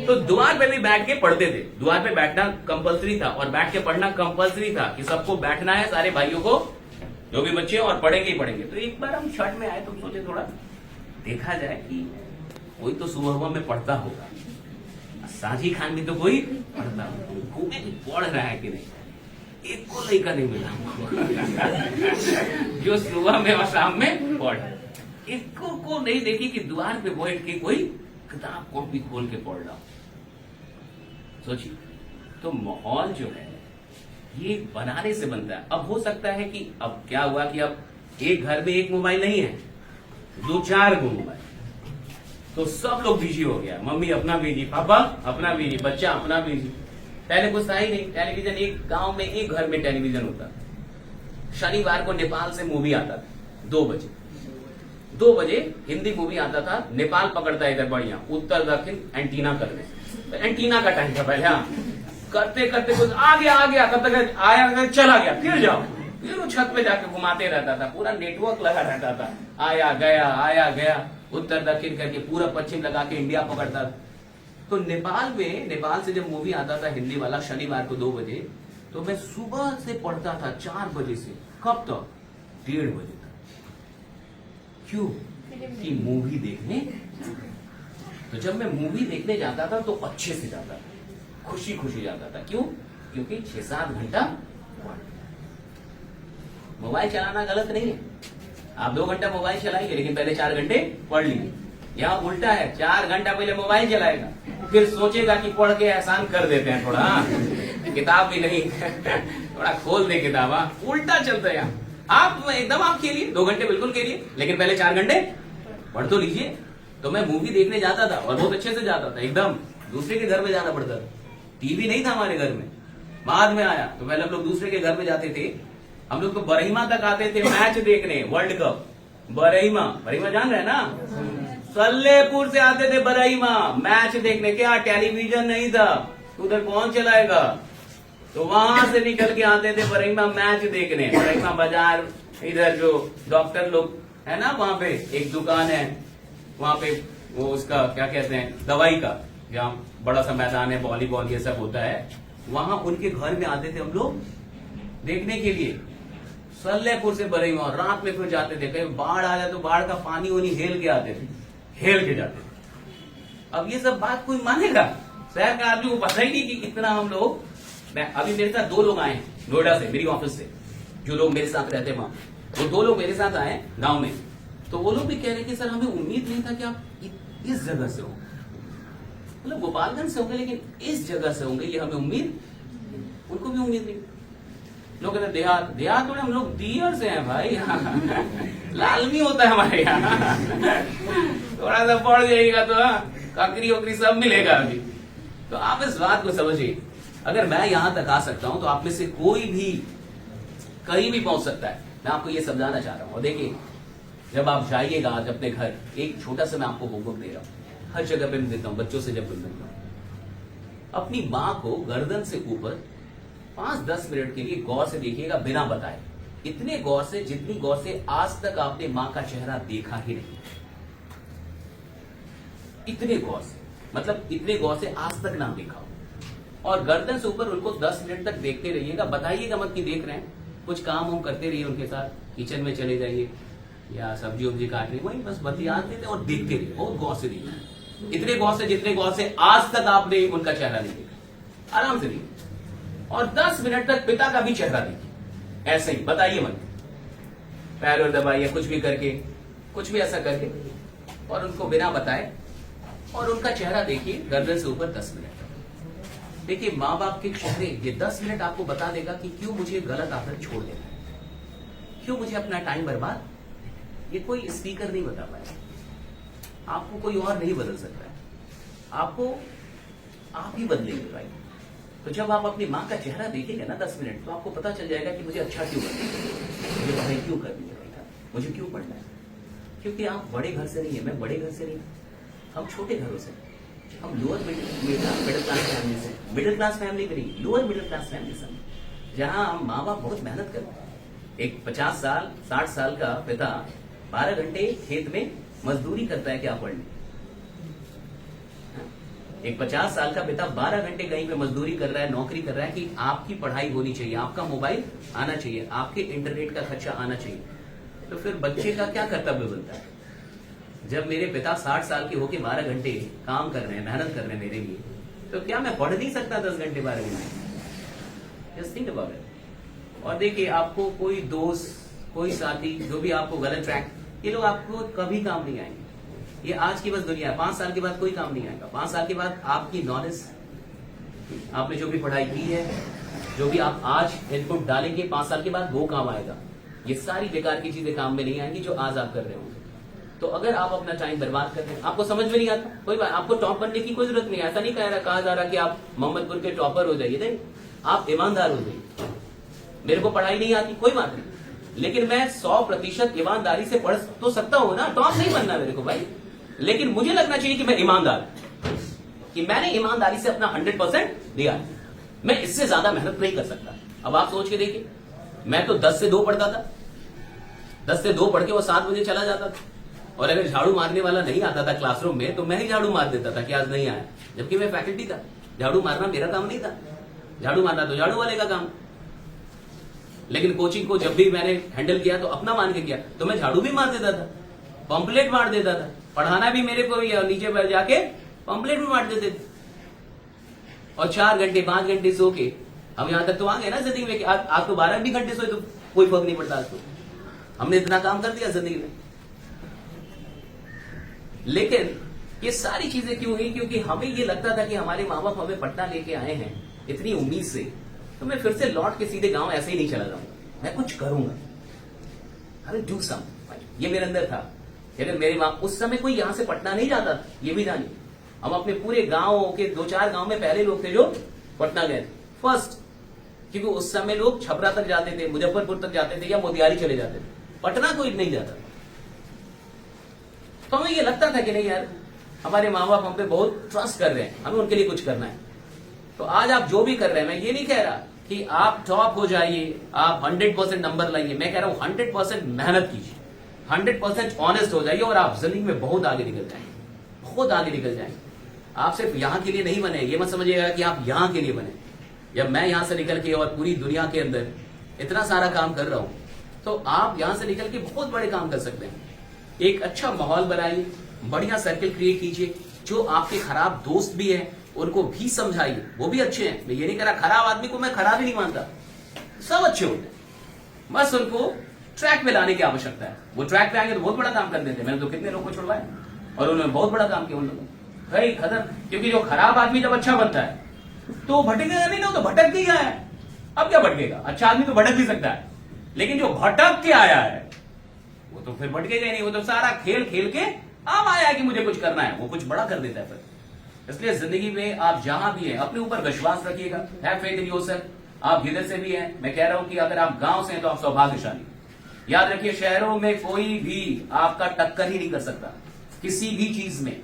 तो द्वार पे भी बैठ के पढ़ते थे। द्वार पे बैठना कंपलसरी था और बैठ के पढ़ना कंपलसरी था कि सबको बैठना है, सारे भाइयों को, जो भी बच्चे, और पढ़ेंगे ही पढ़ेंगे। तो एक बार हम छठ में आए तो सोचे थोड़ा देखा जाए कि कोई तो सुबह में पढ़ता होगा, साझी खान भी तो कोई पढ़ता होगा, घूमे पढ़ रहा है कि नहीं। एक को लड़का नहीं मिला जो सुबह में और शाम में पढ़, एक को नहीं देखी कि द्वार पे बैठ के कोई किताब कॉपी खोल के पढ़ रहा। सोचिए, तो माहौल जो है ये बनाने से बनता है। अब हो सकता है कि अब क्या हुआ कि अब एक घर में एक मोबाइल नहीं है, 2-4 गो मोबाइल, तो सब लोग बिजी हो गया। मम्मी अपना बिजी, पापा अपना बिजी, बच्चा अपना बिजी। पहले कुछ था ही नहीं, टेलीविजन एक गांव में एक घर में टेलीविजन होता। शनिवार को नेपाल से मूवी आता था 2 बजे, 2 बजे हिंदी मूवी आता था। नेपाल पकड़ता है इधर बढ़िया, उत्तर दक्षिण एंटीना करने, तो एंटीना का टाइम था पहले, हाँ, करते करते कुछ आ गया, कब तक आया चला गया, फिर जाओ, फिर वो छत पे जाके घुमाते रहता था, पूरा नेटवर्क लगा रहता था, आया गया, उत्तर दक्षिण करके पूरा पश्चिम लगा के इंडिया पकड़ता था। तो नेपाल से जब मूवी आता था हिंदी वाला शनिवार को 2 बजे, तो मैं सुबह से पढ़ता था 4 बजे से, कब तक? 1:30 बजे तक। क्यों? कि मूवी देखने। तो जब मैं मूवी देखने जाता था तो अच्छे से जाता था, खुशी जाता था। क्यों? क्योंकि 6-7 घंटा। मोबाइल चलाना गलत नहीं है, आप 2 घंटा मोबाइल चलाइए, लेकिन पहले 4 घंटे पढ़ लीजिए। यहाँ उल्टा है, 4 घंटा पहले मोबाइल चलाएगा, फिर सोचेगा कि पढ़ के एहसान कर देते हैं थोड़ा, किताब भी नहीं थोड़ा खोल दे किताब, उल्टा चलता है यहाँ। आप एकदम आप खेलिए, 2 घंटे बिल्कुल खेलिए, लेकिन पहले 4 घंटे पढ़ तो लीजिए। तो मैं मूवी देखने जाता था और बहुत अच्छे से जाता था, एकदम दूसरे के घर में जाना पड़ता था। टीवी नहीं था हमारे घर में, बाद में आया। तो पहले हम लोग दूसरे के घर में जाते थे, हम लोग तो बरहीमा तक आते थे मैच देखने, वर्ल्ड कप। बरहीमा जान रहे हैं ना, सल्लेपुर से आते थे बरहीमा मैच देखने। क्या टेलीविजन नहीं था, उधर कौन चलाएगा, तो वहां से निकल के आते थे बरहीमा मैच देखने। बरहीमा बाजार, इधर जो डॉक्टर लोग है ना, वहां पे एक दुकान है, वहां पे वो उसका क्या कहते हैं, दवाई का, जहाँ बड़ा सा मैदान है, वॉलीबॉल ये सब होता है, वहां उनके घर में आते थे हम लोग देखने के लिए। सल्लेपुर से बरहीमा, रात में फिर जाते थे, कहीं बाढ़ आ जाए तो बाढ़ का पानी वानी हेल के आते थे, हेल के जाते थे। अब ये सब बात कोई मानेगा? शहर का आदमी को पता ही नहीं कि कितना हम लोग। मैं अभी मेरे साथ 2 लोग आए हैं नोएडा से, मेरी ऑफिस से, जो लोग मेरे साथ रहते हैं वहां, वो 2 लोग मेरे साथ आए गांव में। तो वो लोग भी कह रहे कि सर हमें उम्मीद नहीं था कि आप इस जगह से हो, मतलब गोपालगंज से होंगे, लेकिन इस जगह से होंगे ये हमें उम्मीद, उनको भी उम्मीद नहीं। लोग कहते देहात थोड़े, हम लोग दियर से हैं भाई लालमी होता है हमारे यहाँ थोड़ा सा पड़ जाएगा तो ककरी वकरी सब मिलेगा अभी। तो आप इस बात को समझिए, अगर मैं यहां तक आ सकता हूं तो आप में से कोई भी कहीं भी पहुंच सकता है। मैं आपको ये समझाना चाह रहा हूं। और देखिए, जब आप जाइएगा आज अपने घर, एक छोटा सा मैं आपको होमवर्क दे रहा हूं, हर जगह पे मैं देता हूं बच्चों से जब मिलता हूं। अपनी मां को गर्दन से ऊपर 5-10 मिनट के लिए गौर से देखिएगा, बिना बताए, इतने गौर से जितनी गौर से आज तक आपने मां का चेहरा देखा ही नहीं। इतने गौर से, मतलब इतने गौर से आज तक ना देखा हो। और गर्दन से ऊपर उनको 10 मिनट तक देखते रहिएगा, बताइएगा मत कि देख रहे हैं, कुछ काम हम करते रहिए उनके साथ, किचन में चले जाइए या सब्जी वब्जी काट रही, वही बस बतियाते थे और देखते रहिए, बहुत गौर से देखिए, इतने गौर से जितने गौर से आज तक आपने उनका चेहरा नहीं देखा। आराम से देखिए, और 10 मिनट तक पिता का भी चेहरा देखिए, ऐसे ही बताइए मत, पैर और दबाइए, कुछ भी करके, कुछ भी ऐसा करके, और उनको बिना बताए और उनका चेहरा देखिए गर्दन से ऊपर 10 मिनट। देखिए, माँ बाप के चेहरे ये 10 मिनट आपको बता देगा कि क्यों मुझे गलत आदत छोड़ देना है, क्यों मुझे अपना टाइम बर्बाद। ये कोई स्पीकर नहीं बता पाएगा, आपको कोई और नहीं बदल सकता है, आपको आप ही बदलेंगे भाई। तो जब आप अपनी माँ का चेहरा देखेंगे ना 10 मिनट, तो आपको पता चल जाएगा कि मुझे अच्छा क्यों करना है, मुझे पढ़ाई क्यों करनी है, मुझे क्यों पढ़ना है। क्योंकि आप बड़े घर से नहीं है, मैं बड़े घर से नहीं, हम छोटे घरों से, हम लोअर मिडिल क्लास फैमिली से, मिडिल क्लास फैमिली में नहीं, लोअर मिडिल क्लास फैमिली से, जहां हम माँ बाप बहुत मेहनत करते हैं। एक 50 साल 60 साल का पिता 12 घंटे खेत में मजदूरी करता है क्या पढ़ने? एक 50 साल का पिता 12 घंटे कहीं पे मजदूरी कर रहा है, नौकरी कर रहा है कि आपकी पढ़ाई होनी चाहिए, आपका मोबाइल आना चाहिए, आपके इंटरनेट का खर्चा आना चाहिए। तो फिर बच्चे का क्या कर्तव्य बनता है? जब मेरे पिता 60 साल के होके 12 घंटे काम कर रहे हैं, मेहनत कर रहे हैं मेरे लिए, तो क्या मैं पढ़ नहीं सकता 10 घंटे 12 घंटे? Just think about it. और देखिए, आपको कोई दोस्त, कोई साथी जो भी आपको गलत ट्रैक, ये लोग आपको कभी काम नहीं आएंगे। ये आज की बस दुनिया है, 5 साल के बाद कोई काम नहीं आएगा। 5 साल के बाद आपकी नॉलेज, आपने जो भी पढ़ाई की है, जो भी आप आज इनपुट डालेंगे, 5 साल के बाद वो काम आएगा। ये सारी बेकार की चीजें काम में नहीं आएंगी जो आज आप कर रहे होंगे। तो अगर आप अपना टाइम बर्बाद करते हैं, आपको समझ में नहीं आता, कोई बात, आपको टॉप बनने की कोई जरूरत नहीं है। ऐसा नहीं कहा जा रहा कि आप मोहम्मदपुर के टॉपर हो जाइए, नहीं, आप ईमानदार हो जाइए। मेरे को पढ़ाई नहीं आती, कोई बात नहीं, लेकिन मैं 100% ईमानदारी से पढ़ तो सकता हूं ना। टॉप नहीं बनना मेरे को भाई, लेकिन मुझे लगना चाहिए कि मैं ईमानदार, कि मैंने ईमानदारी से अपना 100% दिया। मैं इससे ज्यादा मेहनत नहीं कर सकता। अब आप सोच के देखिए, मैं तो 10 से 2 पढ़ता था, 10 से 2 पढ़ के वो 7 बजे चला जाता था, और अगर झाड़ू मारने वाला नहीं आता था क्लासरूम में तो मैं ही झाड़ू मार देता था कि आज नहीं आया, जबकि मैं फैकल्टी था। झाड़ू मारना मेरा काम नहीं था, झाड़ू मारना तो झाड़ू वाले का काम। लेकिन कोचिंग को जब भी मैंने हैंडल किया तो अपना मान के किया, तो मैं झाड़ू भी मार देता था, पंपलेट मार देता था। पढ़ाना भी मेरे को नीचे बैठ जाके पंपलेट भी मार देते थे। और 4 घंटे 5 घंटे सो के हम यहां तक तो आ गए ना जिंदगी में कि आज तो 12 भी घंटे सोए तो कोई फर्क नहीं पड़ता। आज तो हमने इतना काम कर दिया जिंदगी में। लेकिन ये सारी चीजें क्यों हुई? क्योंकि हमें ये लगता था कि हमारे माँ बाप हमें पटना लेके आए हैं इतनी उम्मीद से, तो मैं फिर से लौट के सीधे गांव ऐसे ही नहीं चला जाऊंगा, मैं कुछ करूंगा, अरे डू सम। ये मेरे अंदर था। अगर मेरी माँ, उस समय कोई यहां से पटना नहीं जाता था, ये भी जानिए। हम अपने पूरे गांव के 2-4 गांव में पहले लोग थे जो पटना गए थे फर्स्ट, क्योंकि उस समय लोग छपरा तक जाते थे, मुजफ्फरपुर तक जाते थे, या मोतिहारी चले जाते थे, पटना कोई नहीं जाता। तो हमें ये लगता था कि नहीं यार, हमारे माँ बाप हम पे बहुत ट्रस्ट कर रहे हैं, हमें उनके लिए कुछ करना है। तो आज आप जो भी कर रहे हैं, मैं ये नहीं कह रहा कि आप टॉप हो जाइए, आप 100% नंबर लाइए, मैं कह रहा हूं 100% मेहनत कीजिए, 100% ऑनेस्ट हो जाइए, और आप जिंदगी में बहुत आगे निकल जाएंगे, बहुत आगे निकल जाएंगे। आप सिर्फ यहां के लिए नहीं बने, ये मत समझिएगा कि आप यहां के लिए बने। जब मैं यहां से निकल के और पूरी दुनिया के अंदर इतना सारा काम कर रहा हूं, तो आप यहां से निकल के बहुत बड़े काम कर सकते हैं। एक अच्छा माहौल बनाइए, बढ़िया सर्कल क्रिएट कीजिए। जो आपके खराब दोस्त भी हैं उनको भी समझाइए, वो भी अच्छे हैं। मैं ये नहीं कह रहा, खराब आदमी को मैं खराब ही नहीं मानता, सब अच्छे होते हैं, बस उनको ट्रैक पे लाने की आवश्यकता है। वो ट्रैक पे आएंगे तो बहुत बड़ा काम कर देते हैं। मैंने तो कितने लोगों को छुड़वाया और उन्होंने बहुत बड़ा काम किया उन लोगों ने, भाई खत्म। क्योंकि जो खराब आदमी जब अच्छा बनता है तो भटकेगा नहीं, ना तो भटक के ही आया है। अब क्या भटकेगा? अच्छा आदमी तो भटक भी सकता है, लेकिन जो भटक के आया है वो तो फिर भटकेगा ही नहीं। वो तो सारा खेल खेल के अब आया है कि मुझे कुछ करना है, वो कुछ बड़ा कर देता है फिर। इसलिए जिंदगी में आप जहां भी हैं अपने ऊपर विश्वास रखिएगा, हैव फेथ इन योरसेल्फ। आप जिधर से भी हैं, मैं कह रहा हूं कि अगर आप गांव से हैं तो आप सौभाग्यशाली। याद रखिए, शहरों में कोई भी आपका टक्कर ही नहीं कर सकता किसी भी चीज में।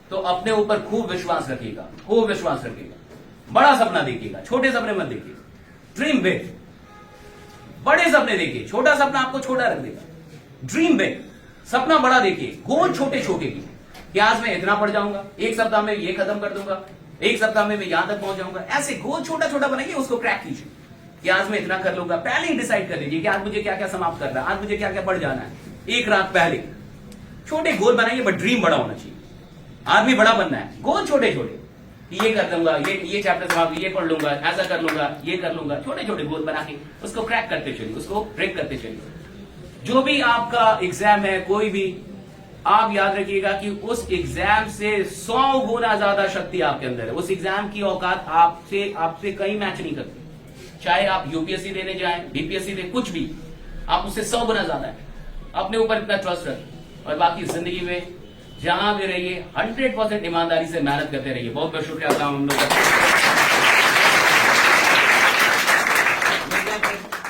तो अपने ऊपर खूब विश्वास रखिएगा, खूब विश्वास रखिएगा। बड़ा सपना देखिएगा, छोटे सपने मत देखिए। ड्रीम बिग, बड़े सपने देखिए, छोटा सपना आपको छोटा रख देगा। ड्रीम बिग, सपना बड़ा देखिए, गोल छोटे छोटे की। कि आज मैं इतना पढ़ जाऊंगा, एक सप्ताह में ये खत्म कर दूंगा, एक सप्ताह में मैं यहां तक पहुंच जाऊंगा। ऐसे गोल छोटा छोटा बनाइए, उसको क्रैक कीजिए कि आज मैं इतना कर लूंगा। पहले ही डिसाइड कर लीजिए कि आज मुझे क्या क्या समाप्त करना है, आज मुझे क्या क्या पढ़ जाना है। एक रात पहले छोटे गोल बनाइए, बट ड्रीम बड़ा होना चाहिए। आदमी बड़ा बनना है, गोल छोटे छोटे, ये कर दूंगा, ये चैप्टर समाप्त, ये पढ़ लूंगा, ऐसा कर लूंगा, ये कर लूंगा। छोटे छोटे गोल बना के उसको क्रैक करते चलिए, उसको ब्रेक करते चलिए। जो भी आपका एग्जाम है, कोई भी, आप याद रखिएगा कि उस एग्जाम से 100 गुना ज्यादा शक्ति आपके अंदर है। उस एग्जाम की औकात आपसे कहीं मैच नहीं करती। चाहे आप यूपीएससी देने जाएं, बीपीएससी दें, कुछ भी, आप उससे 100 गुना ज्यादा है। अपने ऊपर इतना ट्रस्ट रखें, और बाकी जिंदगी में जहां भी रहिए 100% ईमानदारी से मेहनत करते रहिए। बहुत बहुत शुक्रिया। हम लोग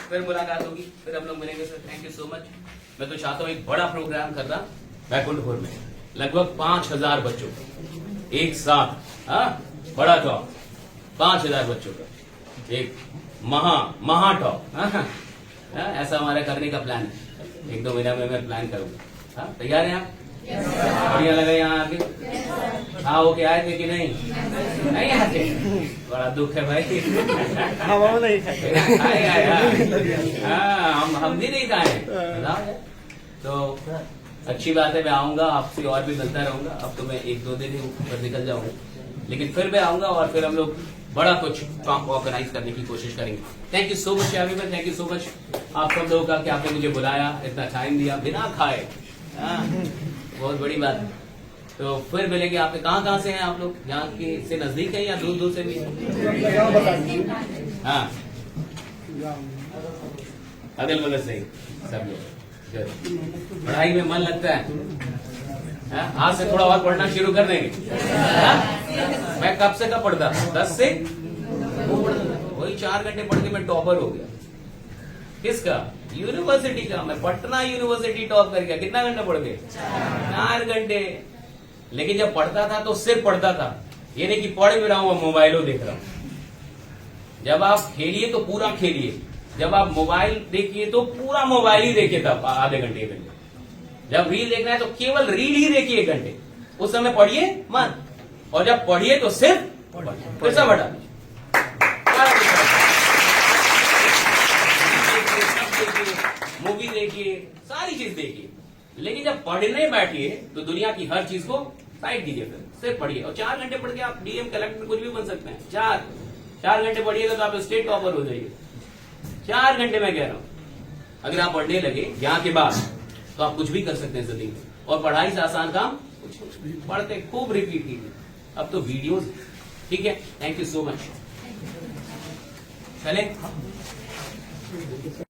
फिर मुलाकात होगी, फिर हम लोग मिलेंगे sir. Thank you so much. मैं तो चाहता हूं एक बड़ा प्रोग्राम करना, बैकुंठपुर में लगभग 5000 बच्चों का एक साथ, हाँ, बड़ा टॉप 5000 बच्चों का एक महा टॉप, हाँ, ऐसा हमारा करने का प्लान है। 1-2 महीना में मैं प्लान करूंगा। हाँ, तैयार हैं आप? बढ़िया लगा यहाँ आके? हाँ, ओके, आए थे कि नहीं आते? बड़ा दुख है भाई। हम नहीं खाए। आए। हाँ, हम भी नहीं खाए। बताओ। तो अच्छी बात है, मैं आऊंगा, आपसे और भी मिलता रहूंगा। अब तो मैं 1-2 दिन ही ऊपर निकल जाऊंगा, लेकिन फिर मैं आऊंगा और फिर हम लोग बड़ा कुछ काम ऑर्गेनाइज करने की कोशिश करेंगे। Thank you so much everyone, thank you so much आप सब लोगों का कि आपने मुझे बुलाया, इतना टाइम दिया बिना खाए। हाँ, बहुत बड़ी बात है। तो फिर मिलेंगे। आपके कहाँ से हैं आप लोग? यहाँ के से नजदीक है या दूर दूर से भी? हाँ, अगल बगल से ही सब लोग। पढ़ाई में मन लगता है? आज से थोड़ा और पढ़ना शुरू कर देंगे। मैं कब से कब पढ़ता? 10 से वही 4 घंटे पढ़ के मैं टॉपर हो गया। किसका? यूनिवर्सिटी का। मैं पटना यूनिवर्सिटी टॉप कर गया। कितना घंटा पढ़ के? 4 घंटे। लेकिन जब पढ़ता था तो सिर्फ पढ़ता था, ये नहीं कि पढ़ भी रहा हूं और मोबाइलों देख रहा हूं। जब आप खेलिए तो पूरा खेलिए, जब आप मोबाइल देखिए तो पूरा मोबाइल ही देखिए, तब आधे घंटे 1 घंटे। जब रील देखना है तो केवल रील ही देखिए 1 घंटे। उस समय पढ़िए मत, और जब पढ़िए तो सिर्फ फिर सब हटा मूवी देखिए, सारी चीज देखिए। लेकिन जब पढ़ने बैठिए तो दुनिया की हर चीज को साइड कीजिए, फिर सिर्फ पढ़िए। और 4 घंटे पढ़ के आप डीएम कलेक्टर कुछ भी बन सकते हैं। 4 घंटे पढ़िएगा तो आप स्टेट टॉपर हो जाइए। 4 घंटे मैं कह रहा हूं। अगर आप पढ़ने लगे यहाँ के बाद तो आप कुछ भी कर सकते हैं जिंदगी में। और पढ़ाई से आसान काम कुछ पढ़ते खूब रिपीट कीजिए। अब तो वीडियोस, ठीक है। Thank you so much. चले।